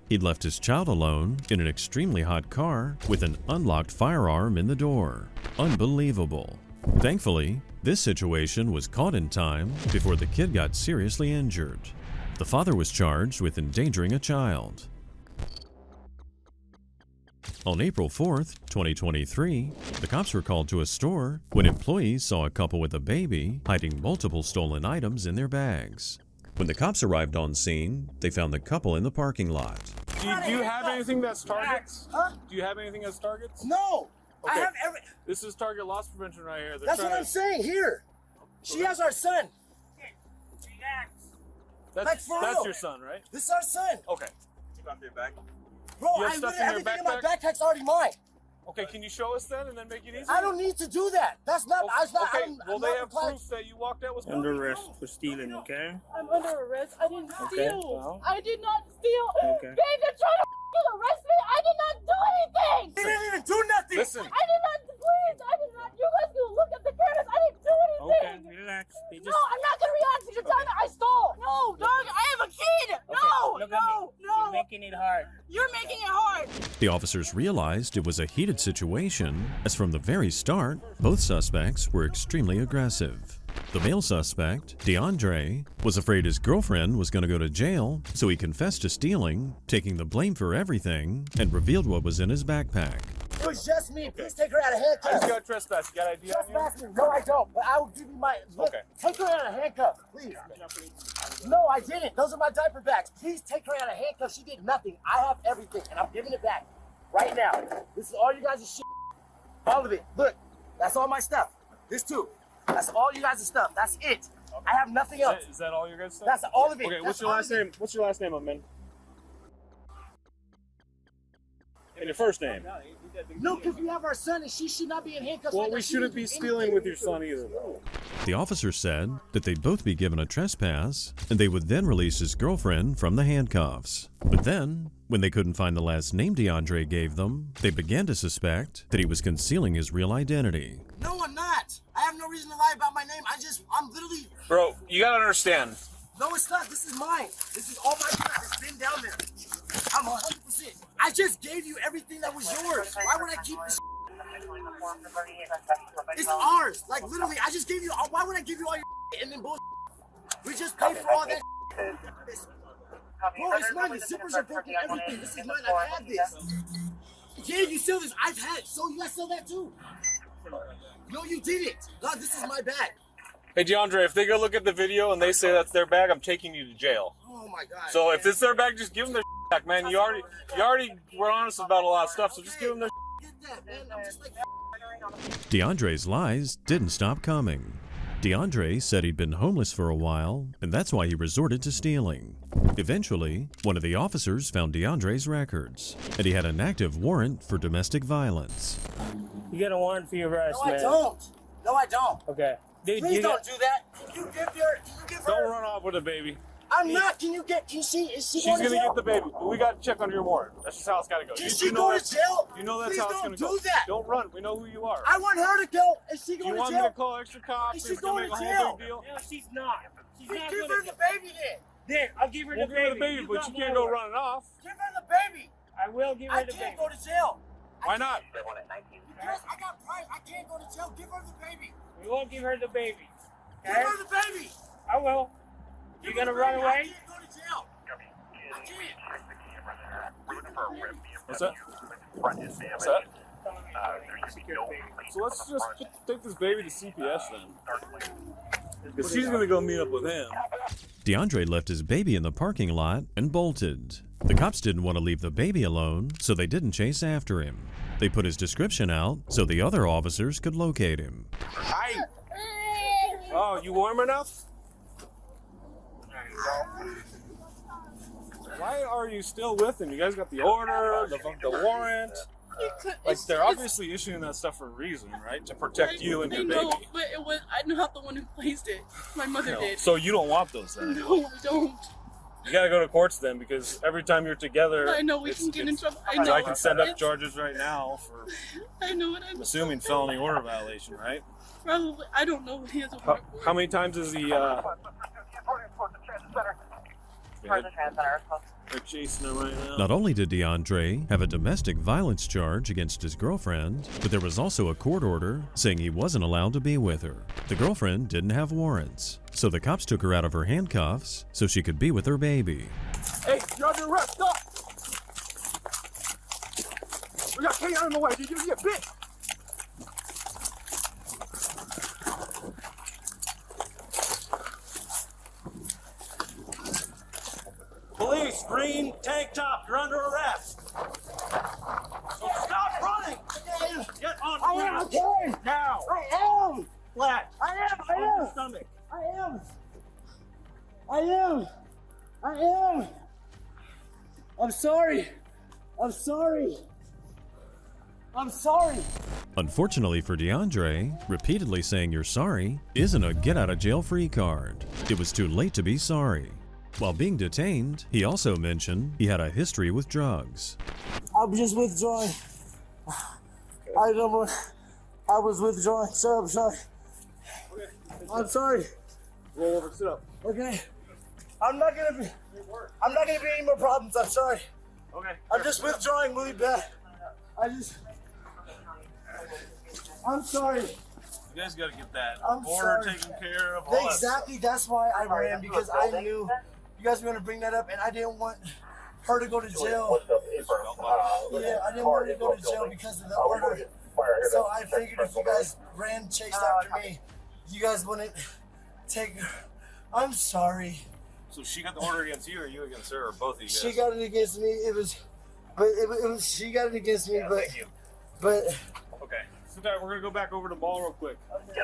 He'd left his child alone in an extremely hot car with an unlocked firearm in the door. Unbelievable. Thankfully, this situation was caught in time before the kid got seriously injured. The father was charged with endangering a child. On April 4th, 2023, the cops were called to a store when employees saw a couple with a baby hiding multiple stolen items in their bags. When the cops arrived on scene, they found the couple in the parking lot. Do you have anything that's targets? Huh? Do you have anything that's targets? No. Okay. I have every... This is target loss prevention right here. That's what I'm saying. Here. She has our son. That's your son, right? This is our son. Okay. Stuff in your bag. Bro, everything in my backpack's already mine. Okay, can you show us then and then make it easier? I don't need to do that. That's not. Okay. Well, I'm they not have proof that you walked out with under arrest for stealing, okay? I'm under arrest. I didn't steal. Well. I did not steal. Okay. They are trying to arrest me. I did not do anything. They didn't even do nothing. Listen. I did not. Please, I did not. You guys can look at the cameras. I didn't do anything. Okay, relax. No, I'm not gonna react. You're telling me I stole. No, dog. I have a kid. No, look no, no. You're making it hard. You're making it hard. The officers realized it was a heated situation, as from the very start, both suspects were extremely aggressive. The male suspect, DeAndre, was afraid his girlfriend was going to go to jail, so he confessed to stealing, taking the blame for everything, and revealed what was in his backpack. It was just me. Please take her out of handcuffs. I just got trespassed. You got ID on you? Trespass me. No, I don't. But I will give you my... Look, Okay. Take her out of handcuffs, please. No, I didn't. Those are my diaper bags. Please take her out of handcuffs. She did nothing. I have everything, and I'm giving it back right now. This is all you guys' shit. All of it. Look, that's all my stuff. This too. That's all you guys' stuff. That's it. I have nothing else. Is that all your guys' stuff? That's all of it. Okay, That's what's your last name? What's your last name, man? And your first name? No, because we have our son, and she should not be in handcuffs. Well, like we that. She shouldn't didn't be do stealing anything. with your son either, though. The officer said that they'd both be given a trespass, and they would then release his girlfriend from the handcuffs. But then, when they couldn't find the last name DeAndre gave them, they began to suspect that he was concealing his real identity. No, I'm not. I have no reason to lie about my name. I'm literally... Bro, you gotta understand. No, it's not. This is mine. This is all my stuff. It's been down there. I'm 100%. I just gave you everything that was yours. Why would I keep this? It's ours. Like, literally, I just gave you... Why would I give you all your and then bullshit? We just paid for all that. Bro, it's mine. The zippers are broken. Everything. This is mine. I've had this. Yeah, you sell this. I've had it. So you guys sell that too? No, you didn't. No, this is my bag. Hey, DeAndre, if they go look at the video and they say that's their bag, I'm taking you to jail. Oh my God. So if it's their bag, just give them their man. You already were honest about a lot of stuff, so just give him the. DeAndre's lies didn't stop coming. DeAndre said he'd been homeless for a while, and that's why he resorted to stealing. Eventually, one of the officers found DeAndre's records, and he had an active warrant for domestic violence. You got a warrant for your arrest, No, man. I don't. No, I don't. Okay. Dude, Please you don't do that. Can you give her? Don't run off with a baby. I'm not. Can you see? Is she She's going to gonna jail? get the baby, but we got to check on your warrant. That's just how it's gotta go. Can she go to jail? You know that's Please how it's don't gonna go. do that. Don't run. We know who you are. I want her to go. Is she going You to want jail? me to call extra cops? Is she It's gonna going make to a whole jail? big deal. No, she's not. She's Then not give gonna her the baby then. Then I'll give her We'll the give her baby. the baby, but got you can't my go word. running off. Give her the baby. I will give her I the can't baby. go to jail. Why not? Because I got pride. I can't go to jail. Give her the baby. We won't give her the baby. Give Okay? her the baby. I will. You gonna run I away? can't go to jail. I can't. What's that? What's that? So let's just take this baby to CPS then. Because she's gonna go meet up with him. DeAndre left his baby in the parking lot and bolted. The cops didn't want to leave the baby alone, so they didn't chase after him. They put his description out so the other officers could locate him. Hi. Oh, you warm enough? Why are you still with him? You guys got the order, the warrant. Like they're obviously issuing that stuff for a reason, right? To protect you and your baby. No, but I'm not the one who placed it. My mother did. So you don't want those then? No, I don't. You gotta go to courts then, because every time you're together, I know we can get in trouble. I know. I can send up charges right now for I know what I'm assuming felony order violation, right? Probably. I don't know what he has a How, warrant for. how many times is he? They're chasing him right now. Not only did DeAndre have a domestic violence charge against his girlfriend, but there was also a court order saying he wasn't allowed to be with her. The girlfriend didn't have warrants, so the cops took her out of her handcuffs so she could be with her baby. Hey, you're under arrest. Stop! We got Kate on the way. Did you get bit? Police, green tank top, you're under arrest. Stop running! Get on the ground. Okay. Now! I am. Flat. I am. On your stomach. I am. I'm sorry. Unfortunately for DeAndre, repeatedly saying you're sorry isn't a get-out-of-jail-free card. It was too late to be sorry. While being detained, he also mentioned he had a history with drugs. I'm just withdrawing. I was withdrawing. Sir, I'm sorry. I'm sorry. Roll over, sit up. Okay. I'm not gonna be any more problems. I'm sorry. Okay. I'm just withdrawing really bad. I'm sorry. You guys gotta get that I'm order sorry. taken care of. All Exactly. That's why I ran, because I knew you guys were gonna bring that up, and I didn't want her to go to jail. Yeah, I didn't want her to go to jail because of the order. So I figured if you guys chased after me, you guys wouldn't take. I'm sorry. So she got the order against you, or you against her, or both of you guys? She got it against me. She got it against me, but. Okay. So we're gonna go back over to Ball real quick.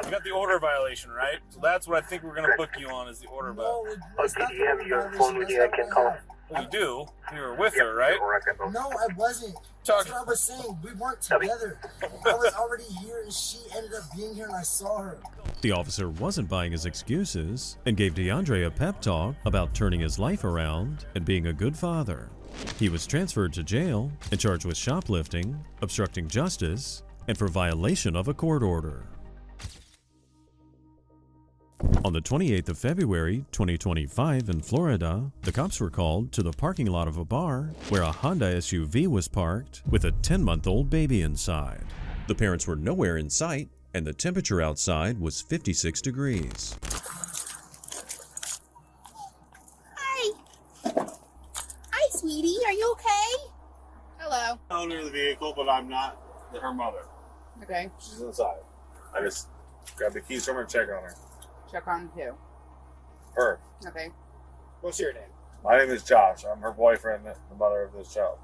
You got the order violation, right? So that's what I think we're gonna book you on, is the order violation. Well, you do. You were with her, right? No, I wasn't. That's what I was saying. We weren't together. I was already here, and she ended up being here, and I saw her. The officer wasn't buying his excuses and gave DeAndre a pep talk about turning his life around and being a good father. He was transferred to jail and charged with shoplifting, obstructing justice, and for violation of a court order. On the 28th of February, 2025 in Florida, the cops were called to the parking lot of a bar where a Honda SUV was parked with a 10-month-old baby inside. The parents were nowhere in sight, and the temperature outside was 56 degrees. Hi. Hi, sweetie. Are you okay? Hello. Owner of the vehicle, but I'm not her mother. Okay. She's inside. I just grabbed the keys from her and check on her. Check on who? Her. Okay. What's your name? My name is Josh. I'm her boyfriend, the mother of this child.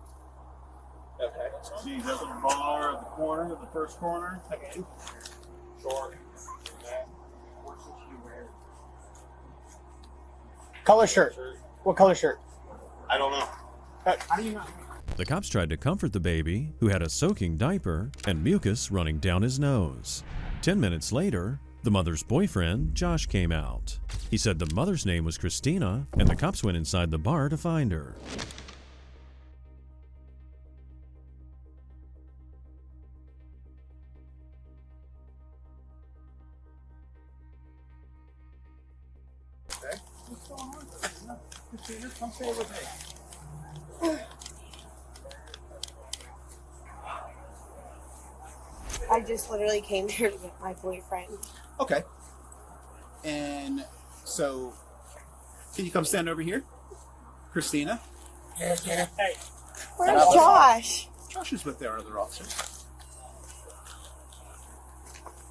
Okay. She's at the bar at the corner, the first corner. Okay. Short. Color shirt. What color shirt? I don't know. How do you know? The cops tried to comfort the baby, who had a soaking diaper and mucus running down his nose. 10 minutes later, the mother's boyfriend, Josh, came out. He said the mother's name was Christina, and the cops went inside the bar to find her. Okay. What's going on? Christina, come stay with me. I just literally came here to get my boyfriend. Okay. And so, can you come stand over here? Christina? Hey. Where's Josh? Josh is with their other officer.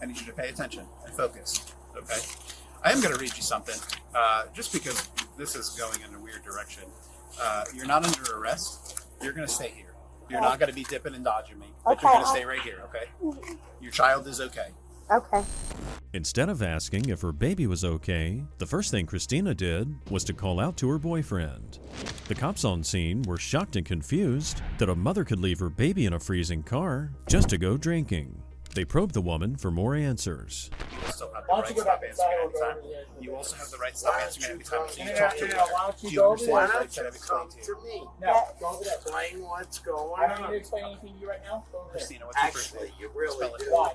I need you to pay attention and focus, okay? I am going to read you something, just because this is going in a weird direction. You're not under arrest. You're going to stay here. You're not going to be dipping and dodging me, but you're going to stay right here, okay? Your child is okay. Okay. Instead of asking if her baby was okay, the first thing Christina did was to call out to her boyfriend. The cops on scene were shocked and confused that a mother could leave her baby in a freezing car just to go drinking. They probed the woman for more answers. You also have the right to stop answering at any time. You talk to me. Why don't you go over there? Why don't you come to me? No, go over there. Explain what's going on. I don't need to explain anything to you right now. Go over there. Christina, what's your first name? Actually, you really do. Why?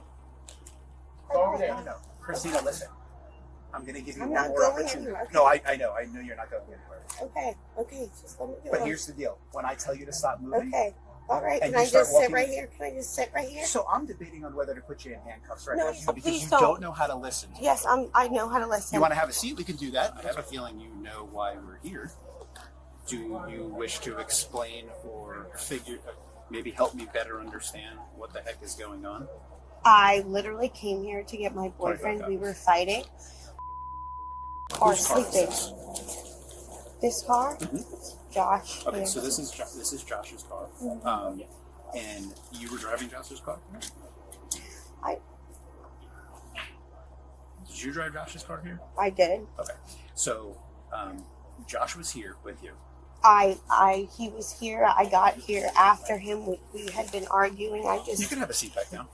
Go over there. No. Christina, listen. I'm going to give you I'm one not more going opportunity. anywhere. No, I know. I know you're not going anywhere. Okay, just let me go. But here's the deal. When I tell you to stop moving, Okay, all right. and Can I you start just sit walking- right here? Can I just sit right here? So I'm debating on whether to put you in handcuffs right No, now because please you don't. don't know how to listen. Yes, I know how to listen. You want to have a seat? We can do that. I have a feeling you know why we're here. Do you wish to explain or maybe help me better understand what the heck is going on? I literally came here to get my boyfriend. We were fighting. Car Whose car is sleeping. this? This car? Josh. Okay, here. so this is Josh's car. Mhm. And you were driving Josh's car? Did you drive Josh's car here? I did. Okay. So Josh was here with you. He was here. I got here after him. We had been arguing. You can have a seat back now.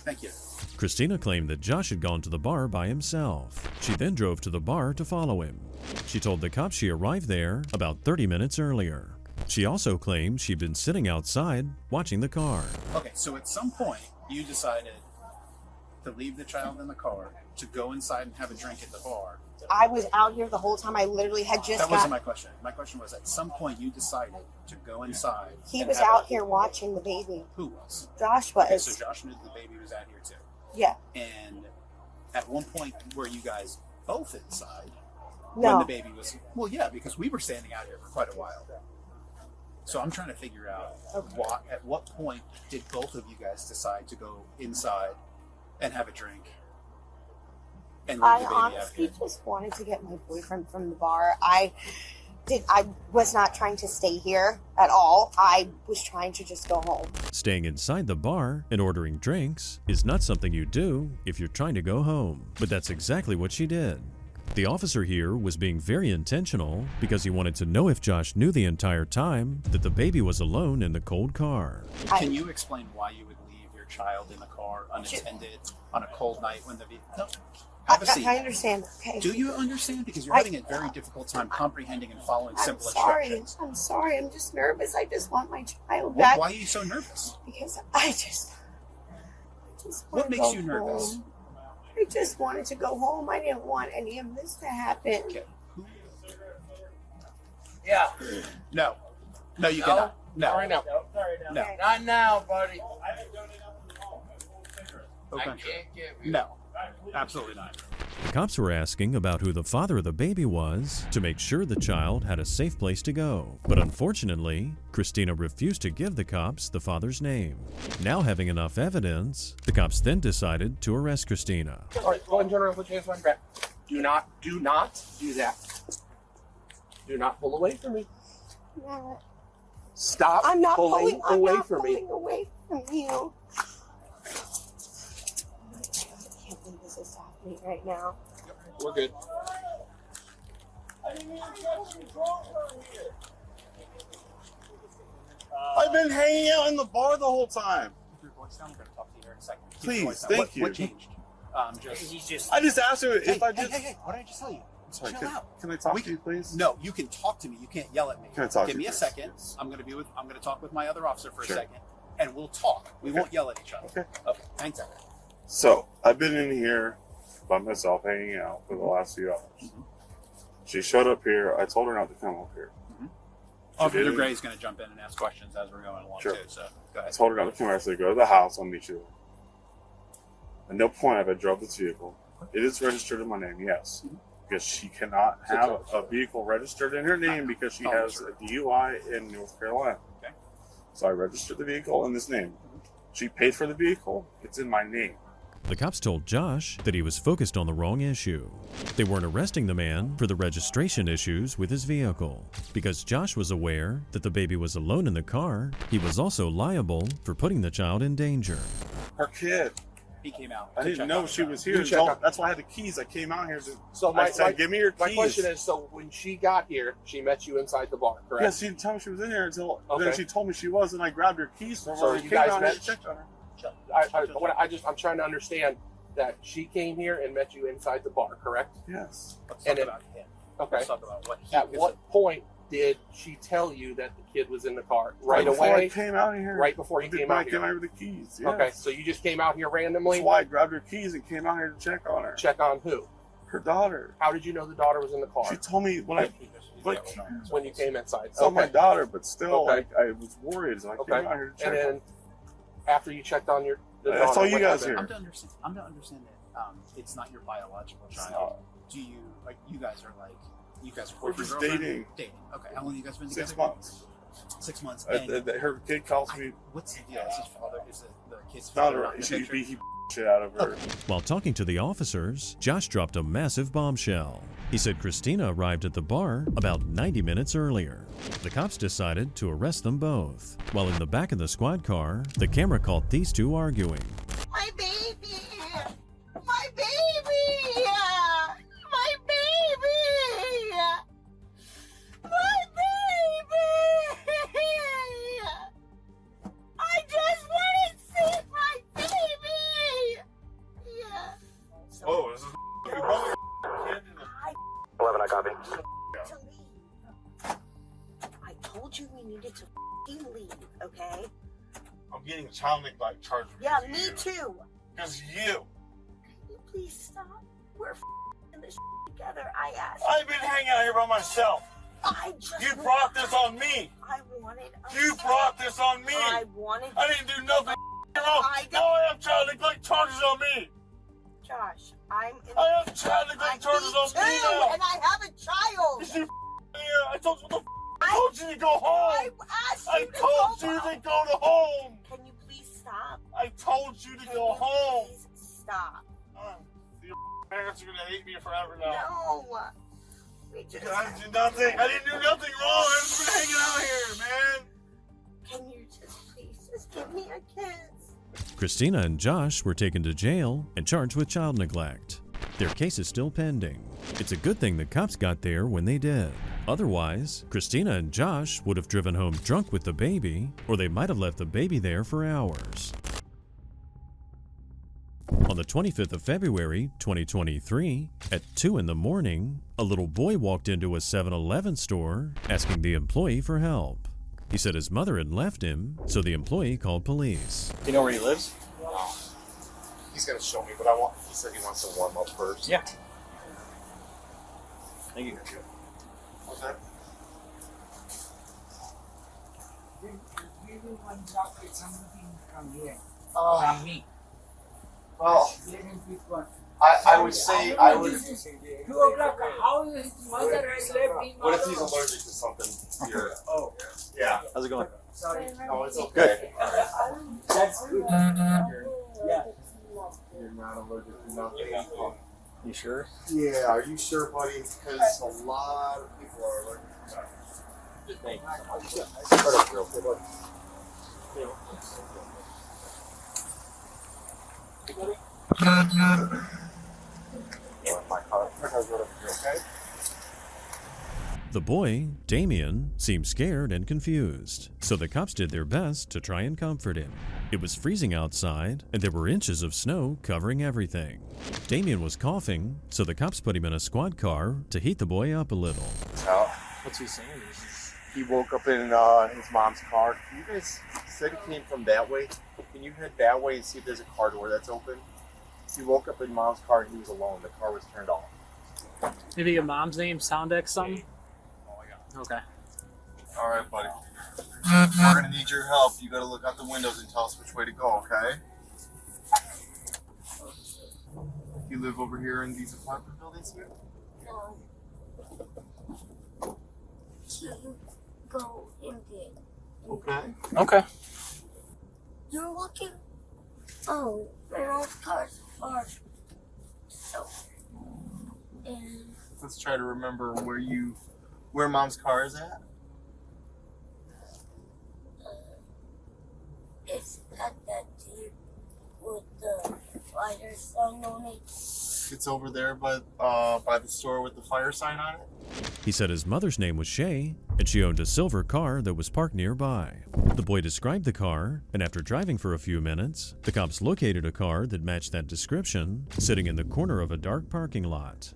Thank you. Christina claimed that Josh had gone to the bar by himself. She then drove to the bar to follow him. She told the cops she arrived there about 30 minutes earlier. She also claimed she'd been sitting outside watching the car. Okay, so at some point you decided to leave the child in the car to go inside and have a drink at the bar. I was out here the whole time. I literally had just That wasn't my question. My question was, at some point you decided to go inside. He and was have out a- here watching the baby. Who was? Josh was. Okay, so Josh knew the baby was out here too. Yeah. And at one point were you guys both inside No. when the baby was... Well, yeah, because we were standing out here for quite a while. So I'm trying to figure out at what point did both of you guys decide to go inside and have a drink and leave I the baby honestly out here? just wanted to get my boyfriend from the bar. I was not trying to stay here at all. I was trying to just go home. Staying inside the bar and ordering drinks is not something you do if you're trying to go home, but that's exactly what she did. The officer here was being very intentional because he wanted to know if Josh knew the entire time that the baby was alone in the cold car. Can you explain why you would leave your child in the car unattended on a cold night when the baby... No. Have a seat. I understand. Okay. Do you understand? Because you're having a very difficult time comprehending and following simple instructions. I'm sorry. I'm just nervous. I just want my child back. Why are you so nervous? Because I just What wanna makes go you nervous? home. I just wanted to go home. I didn't want any of this to happen. Okay. Yeah. No. No, you cannot. No. Sorry, no. No. Not now, buddy. Okay. I can't give you. No. Absolutely not. The cops were asking about who the father of the baby was to make sure the child had a safe place to go. But unfortunately, Christina refused to give the cops the father's name. Now having enough evidence, the cops then decided to arrest Christina. All right, go ahead and turn around, put your hands behind your back. Do not do that. Do not pull away from me. No. Stop I'm not pulling I'm away not from me. pulling away from you. I can't believe this is happening right now. We're good. I've been hanging out in the bar the whole time. Keep your voice down. I'm going to talk to you here in a second. Keep Please, your voice down. thank you. What changed? He's just. I just asked her if I just. Hey, what did I just tell you? Sorry, Chill can, out. can I talk to you, please? No, you can talk to me. You can't yell at me. Can I talk Give to me you, a please? second. I'm going to talk with my other officer for Sure. a second, and we'll talk. We won't yell at each other. Okay. Okay. Thanks. So, I've been in here by myself hanging out for the last few hours. Mm-hmm. She showed up here. I told her not to come up here. Officer didn't. Gray is going to jump in and ask questions as we're going along Sure. too. So go I ahead. told her not to come here. I said, go to the house. I'll meet you there. At no point have I drove this vehicle. It is registered in my name, yes. Because she cannot have a vehicle registered in her name because she has a DUI in North Carolina. Okay. So I registered the vehicle in this name. She paid for the vehicle. It's in my name. The cops told Josh that he was focused on the wrong issue. They weren't arresting the man for the registration issues with his vehicle. Because Josh was aware that the baby was alone in the car, he was also liable for putting the child in danger. Her kid. He came out. I didn't know she was here. You check Until, out- that's why I had the keys. I came out here. So I said, give me your keys. My question is, so when she got here, she met you inside the bar, correct? Yes, she didn't tell me she was in here until then Okay. she told me she was, and I grabbed her keys from her. So and you came guys out met- and checked on her. I'm trying to understand that she came here and met you inside the bar, correct? Yes. Let's And talk then- about him. Okay. Let's talk about what he At was what point did she tell you that the kid was in the car? Right before away? I came out here. Right before you came When I out came here? out with the keys. Yes. Okay, so you just came out here randomly? That's why I grabbed her keys and came out here to check on her. Check on who? Her daughter. How did you know the daughter was in the car? She told me when I when you came inside. It's not my daughter, but still, Okay. like, I was worried, so I came out here to check And on her. then after you checked on the That's daughter, all you what guys happened? hear. I'm to understand that it's not your biological It's child. not. Do you like? You guys are We're boyfriend, just girlfriend? dating. Dating. Okay. How long have you guys been 6 together? months. 6 months. And Her kid calls me. what's the deal? Is his father? Is the kid's Not father her. not in the He picture? beat shit out of her. While talking to the officers, Josh dropped a massive bombshell. He said Christina arrived at the bar about 90 minutes earlier. The cops decided to arrest them both. While in the back of the squad car, the camera caught these two arguing. My baby! My baby! My baby! My baby! I just want to see my baby! Yeah. Oh, this is. 11, I copy. I told you we needed to f***ing leave, okay? I'm getting child neglect charged. Yeah, me too. Because you. Can you please stop? We're in this together. I asked. I've been hanging out here by myself. I just. You brought this on me. I wanted. You brought this on me. I wanted. I didn't do nothing wrong. Now I have child neglect charges on me. Josh, I'm in. I have child neglect charges on me now. And I have a child. Yes, you I told you what the I told you to go home. I told you to go to home. Can you please stop? I told you to go home. Please stop. Your parents are gonna hate me forever now. No. We just. I didn't do nothing. I didn't do nothing wrong. I've just been hanging out here, man. Can you just please just give me a kiss? Christina and Josh were taken to jail and charged with child neglect. Their case is still pending. It's a good thing the cops got there when they did. Otherwise, Christina and Josh would have driven home drunk with the baby, or they might have left the baby there for hours. On the 25th of February, 2023, at 2 in the morning, a little boy walked into a 7-Eleven store asking the employee for help. He said his mother had left him, so the employee called police. Do you know where he lives? He's gonna show me, but he said he wants to warm up first. Yeah. Thank you. What's that? From me. Well, I would say I would. 2 o'clock. How is his mother has left him? What if he's allergic to something here? Oh. Yeah. How's it going? Sorry. No, it's okay. That's good. Yeah. You're not allergic to nothing. You sure? Yeah, are you sure, buddy? Because a lot of people are looking. Thank you. Start up real quick, buddy. My car's right up here, okay? The boy, Damien, seemed scared and confused, so the cops did their best to try and comfort him. It was freezing outside, and there were inches of snow covering everything. Damien was coughing, so the cops put him in a squad car to heat the boy up a little. What's he saying? He woke up in his mom's car. You guys said he came from that way. Can you head that way and see if there's a car door that's open? He woke up in mom's car and he was alone. The car was turned off. Maybe your mom's name, Sound X something? Okay. All right, buddy. We're gonna need your help. You gotta look out the windows and tell us which way to go, okay? You live over here in these apartment buildings here? No. To go in there. Okay. Okay. You're walking? Oh, my mom's car's far. So, and Let's try to remember where mom's car is at. it's at that thing with the fire sign on it. It's over there by the store with the fire sign on it. He said his mother's name was Shay, and she owned a silver car that was parked nearby. The boy described the car, and after driving for a few minutes, the cops located a car that matched that description, sitting in the corner of a dark parking lot.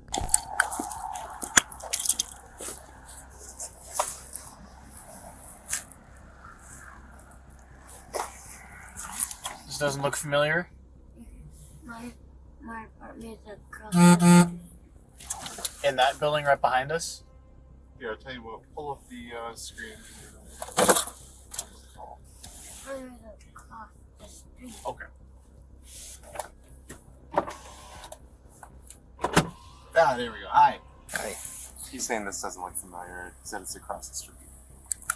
This doesn't look familiar. My apartment is across the street. In that building right behind us? Here, I'll tell you what, pull up the screen. Apartment is across the street. Okay. Ah, there we go. Hi. Hi. He's saying this doesn't look familiar. He said it's across the street.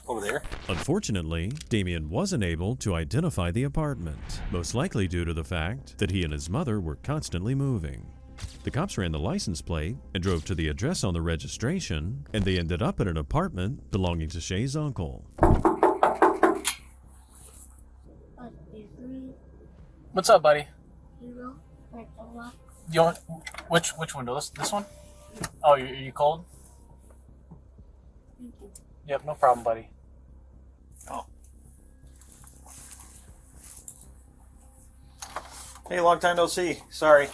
Over there? Unfortunately, Damien wasn't able to identify the apartment, most likely due to the fact that he and his mother were constantly moving. The cops ran the license plate and drove to the address on the registration, and they ended up at an apartment belonging to Shay's uncle. What's up, buddy? Hero, like the lock. You want, which window? This one? Oh, you cold? Yep, no problem, buddy. Oh. Hey, long time no see. Sorry.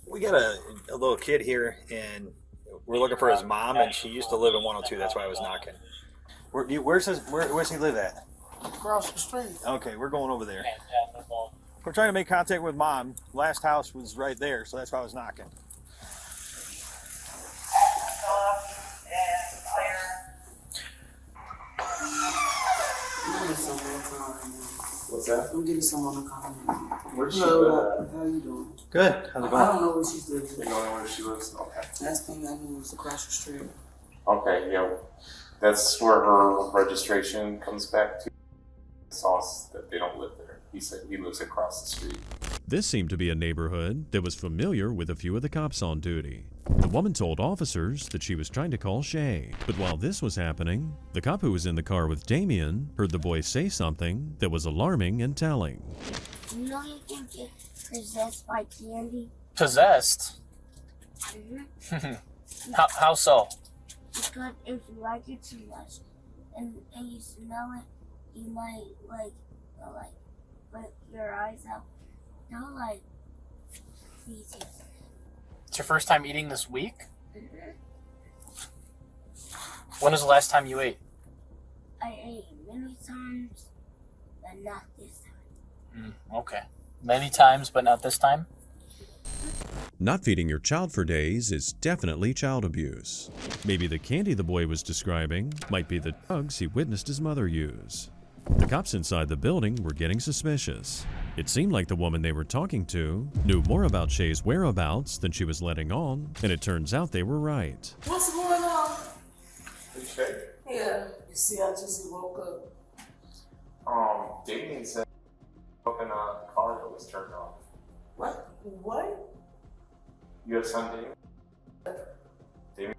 We got a little kid here, and we're looking for his mom, and she used to live in 102. That's why I was knocking. Where's he live at? Across the street. Okay, we're going over there. We're trying to make contact with mom. Last house was right there, so that's why I was knocking. What's that? I'm getting someone to call me. Where's she Hello, live? how you doing? Good. How's it going? I don't know where she lives. You don't know where she lives? Okay. Last thing I knew was across the street. Okay, yeah. That's where her registration comes back to. Saw that they don't live there. He said he lives across the street. This seemed to be a neighborhood that was familiar with a few of the cops on duty. The woman told officers that she was trying to call Shay, but while this was happening, the cop who was in the car with Damien heard the boy say something that was alarming and telling. You know you can get possessed by candy? Possessed? Mm-hmm. How so? Because if you like it too much and you smell it, you might put your eyes out. Don't freeze you. It's your first time eating this week? Mm-hmm. When was the last time you ate? I ate many times, but not this time. Okay. Many times, but not this time? Not feeding your child for days is definitely child abuse. Maybe the candy the boy was describing might be the drugs he witnessed his mother use. The cops inside the building were getting suspicious. It seemed like the woman they were talking to knew more about Shay's whereabouts than she was letting on, and it turns out they were right. What's going on? Hey, Shay. Yeah. You see, I just woke up. Damien said he was in a car that was turned off. What? You have son, Damien? Damien?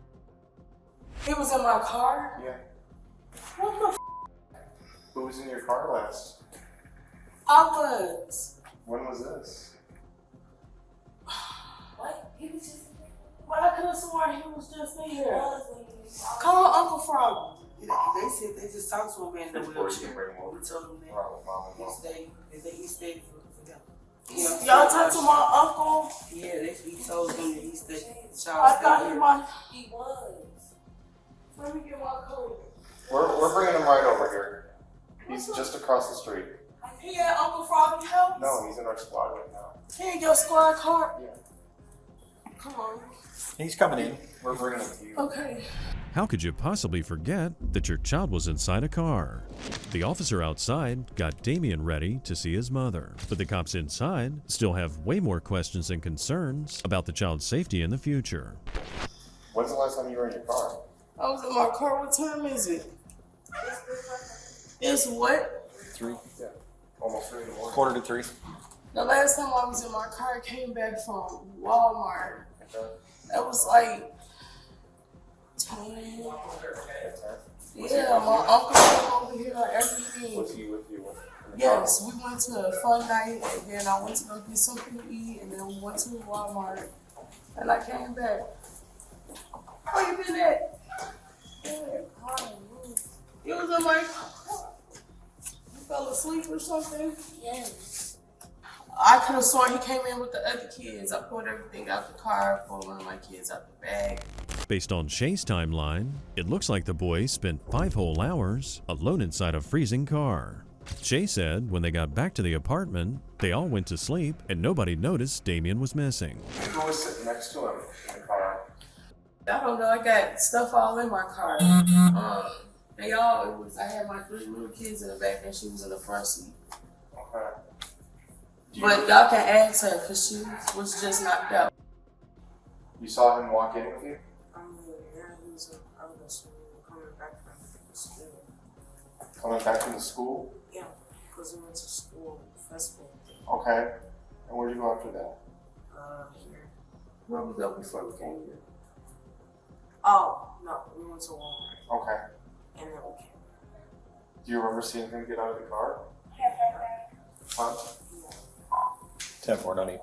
He was in my car? Yeah. What the f? Who was in your car last? I was. When was this? What? He was just. But I could have sworn he was just in here. Call Uncle Frog. They said they just talked to him in the wheelchair. We told him that he stayed for them. Y'all talked to my uncle? Yeah, he told them that he stayed. I thought he was. Let me get my coat. We're bringing him right over here. He's just across the street. He at Uncle Froggy's house? No, he's in our squad right now. He in your squad car? Yeah. Come on. He's coming in. We're bringing him to you. Okay. How could you possibly forget that your child was inside a car? The officer outside got Damien ready to see his mother, but the cops inside still have way more questions and concerns about the child's safety in the future. When's the last time you were in your car? I was in my car. What time is it? It's what? 3. Yeah. Almost 3 in the morning. 2:45. The last time I was in my car, I came back from Walmart. That was like 10. Yeah, my uncle came over here, everything. Was he with you? Yes, we went to a fun night, and then I went to go get something to eat, and then we went to Walmart, and I came back. Where you been at? You was in my car. You fell asleep or something? Yes. I could have sworn he came in with the other kids. I pulled everything out the car, pulled one of my kids out the bag. Based on Shay's timeline, it looks like the boys spent 5 whole hours alone inside a freezing car. Shay said when they got back to the apartment, they all went to sleep and nobody noticed Damien was missing. Who was sitting next to him in the car? I don't know. I got stuff all in my car. I had my 3 little kids in the back, and she was in the front seat. Okay. But y'all can ask her because she was just knocked out. You saw him walk in with you? Yeah, he was coming back from school. Coming back from the school? Yeah, because we went to school festival. Okay. And where'd you go after that? Here. Where we go before we came here? Oh, no, we went to Walmart. Okay. And then we came. Do you remember seeing him get out of the car? Huh? 10-4, don't eat.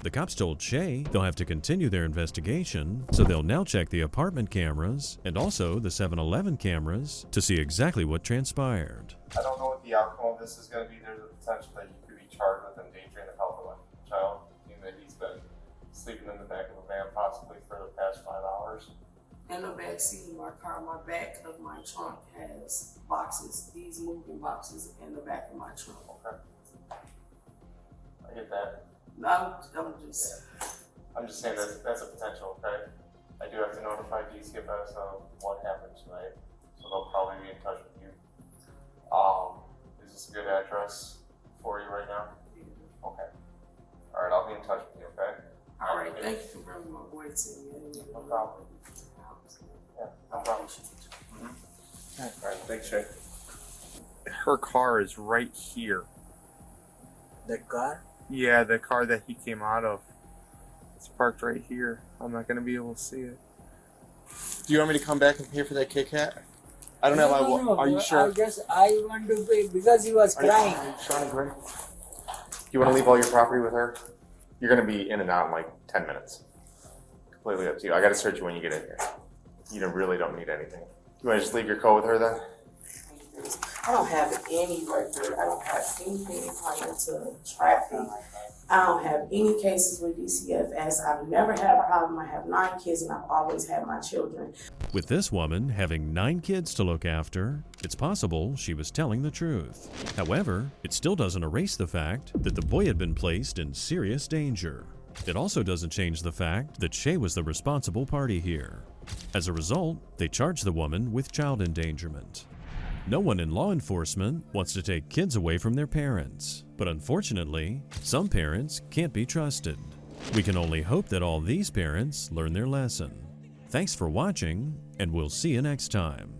The cops told Shay they'll have to continue their investigation, so they'll now check the apartment cameras and also the 7-Eleven cameras to see exactly what transpired. I don't know what the outcome of this is going to be. There's a potential that you could be charged with endangering the health of a child, meaning that he's been sleeping in the back of a van possibly for the past 5 hours. In the back seat of my car, my back of my trunk has boxes, these moving boxes in the back of my trunk. Okay. I get that. I'm just saying that's a potential, okay? I do have to notify DCFS of what happened tonight, so they'll probably be in touch with you. Is this a good address for you right now? Okay. All right, I'll be in touch with you, okay? All right, thank you for bringing my boy to me. No problem. Yeah, no problem. All right, thanks, Shay. Her car is right here. The car? Yeah, the car that he came out of. It's parked right here. I'm not gonna be able to see it. Do you want me to come back and pay for that Kit Kat? I don't have my. Are you sure? I want to pay because he was crying. Are you trying to drink? Do you want to leave all your property with her? You're gonna be in and out in like 10 minutes. Completely up to you. I gotta search you when you get in here. You really don't need anything. You want to just leave your coat with her then? I don't have any record. I don't have anything prior to traffic. I don't have any cases with DCFS. I've never had a problem. I have 9 kids and I've always had my children. With this woman having 9 kids to look after, it's possible she was telling the truth. However, it still doesn't erase the fact that the boy had been placed in serious danger. It also doesn't change the fact that Shay was the responsible party here. As a result, they charged the woman with child endangerment. No one in law enforcement wants to take kids away from their parents, but unfortunately, some parents can't be trusted. We can only hope that all these parents learn their lesson. Thanks for watching, and we'll see you next time.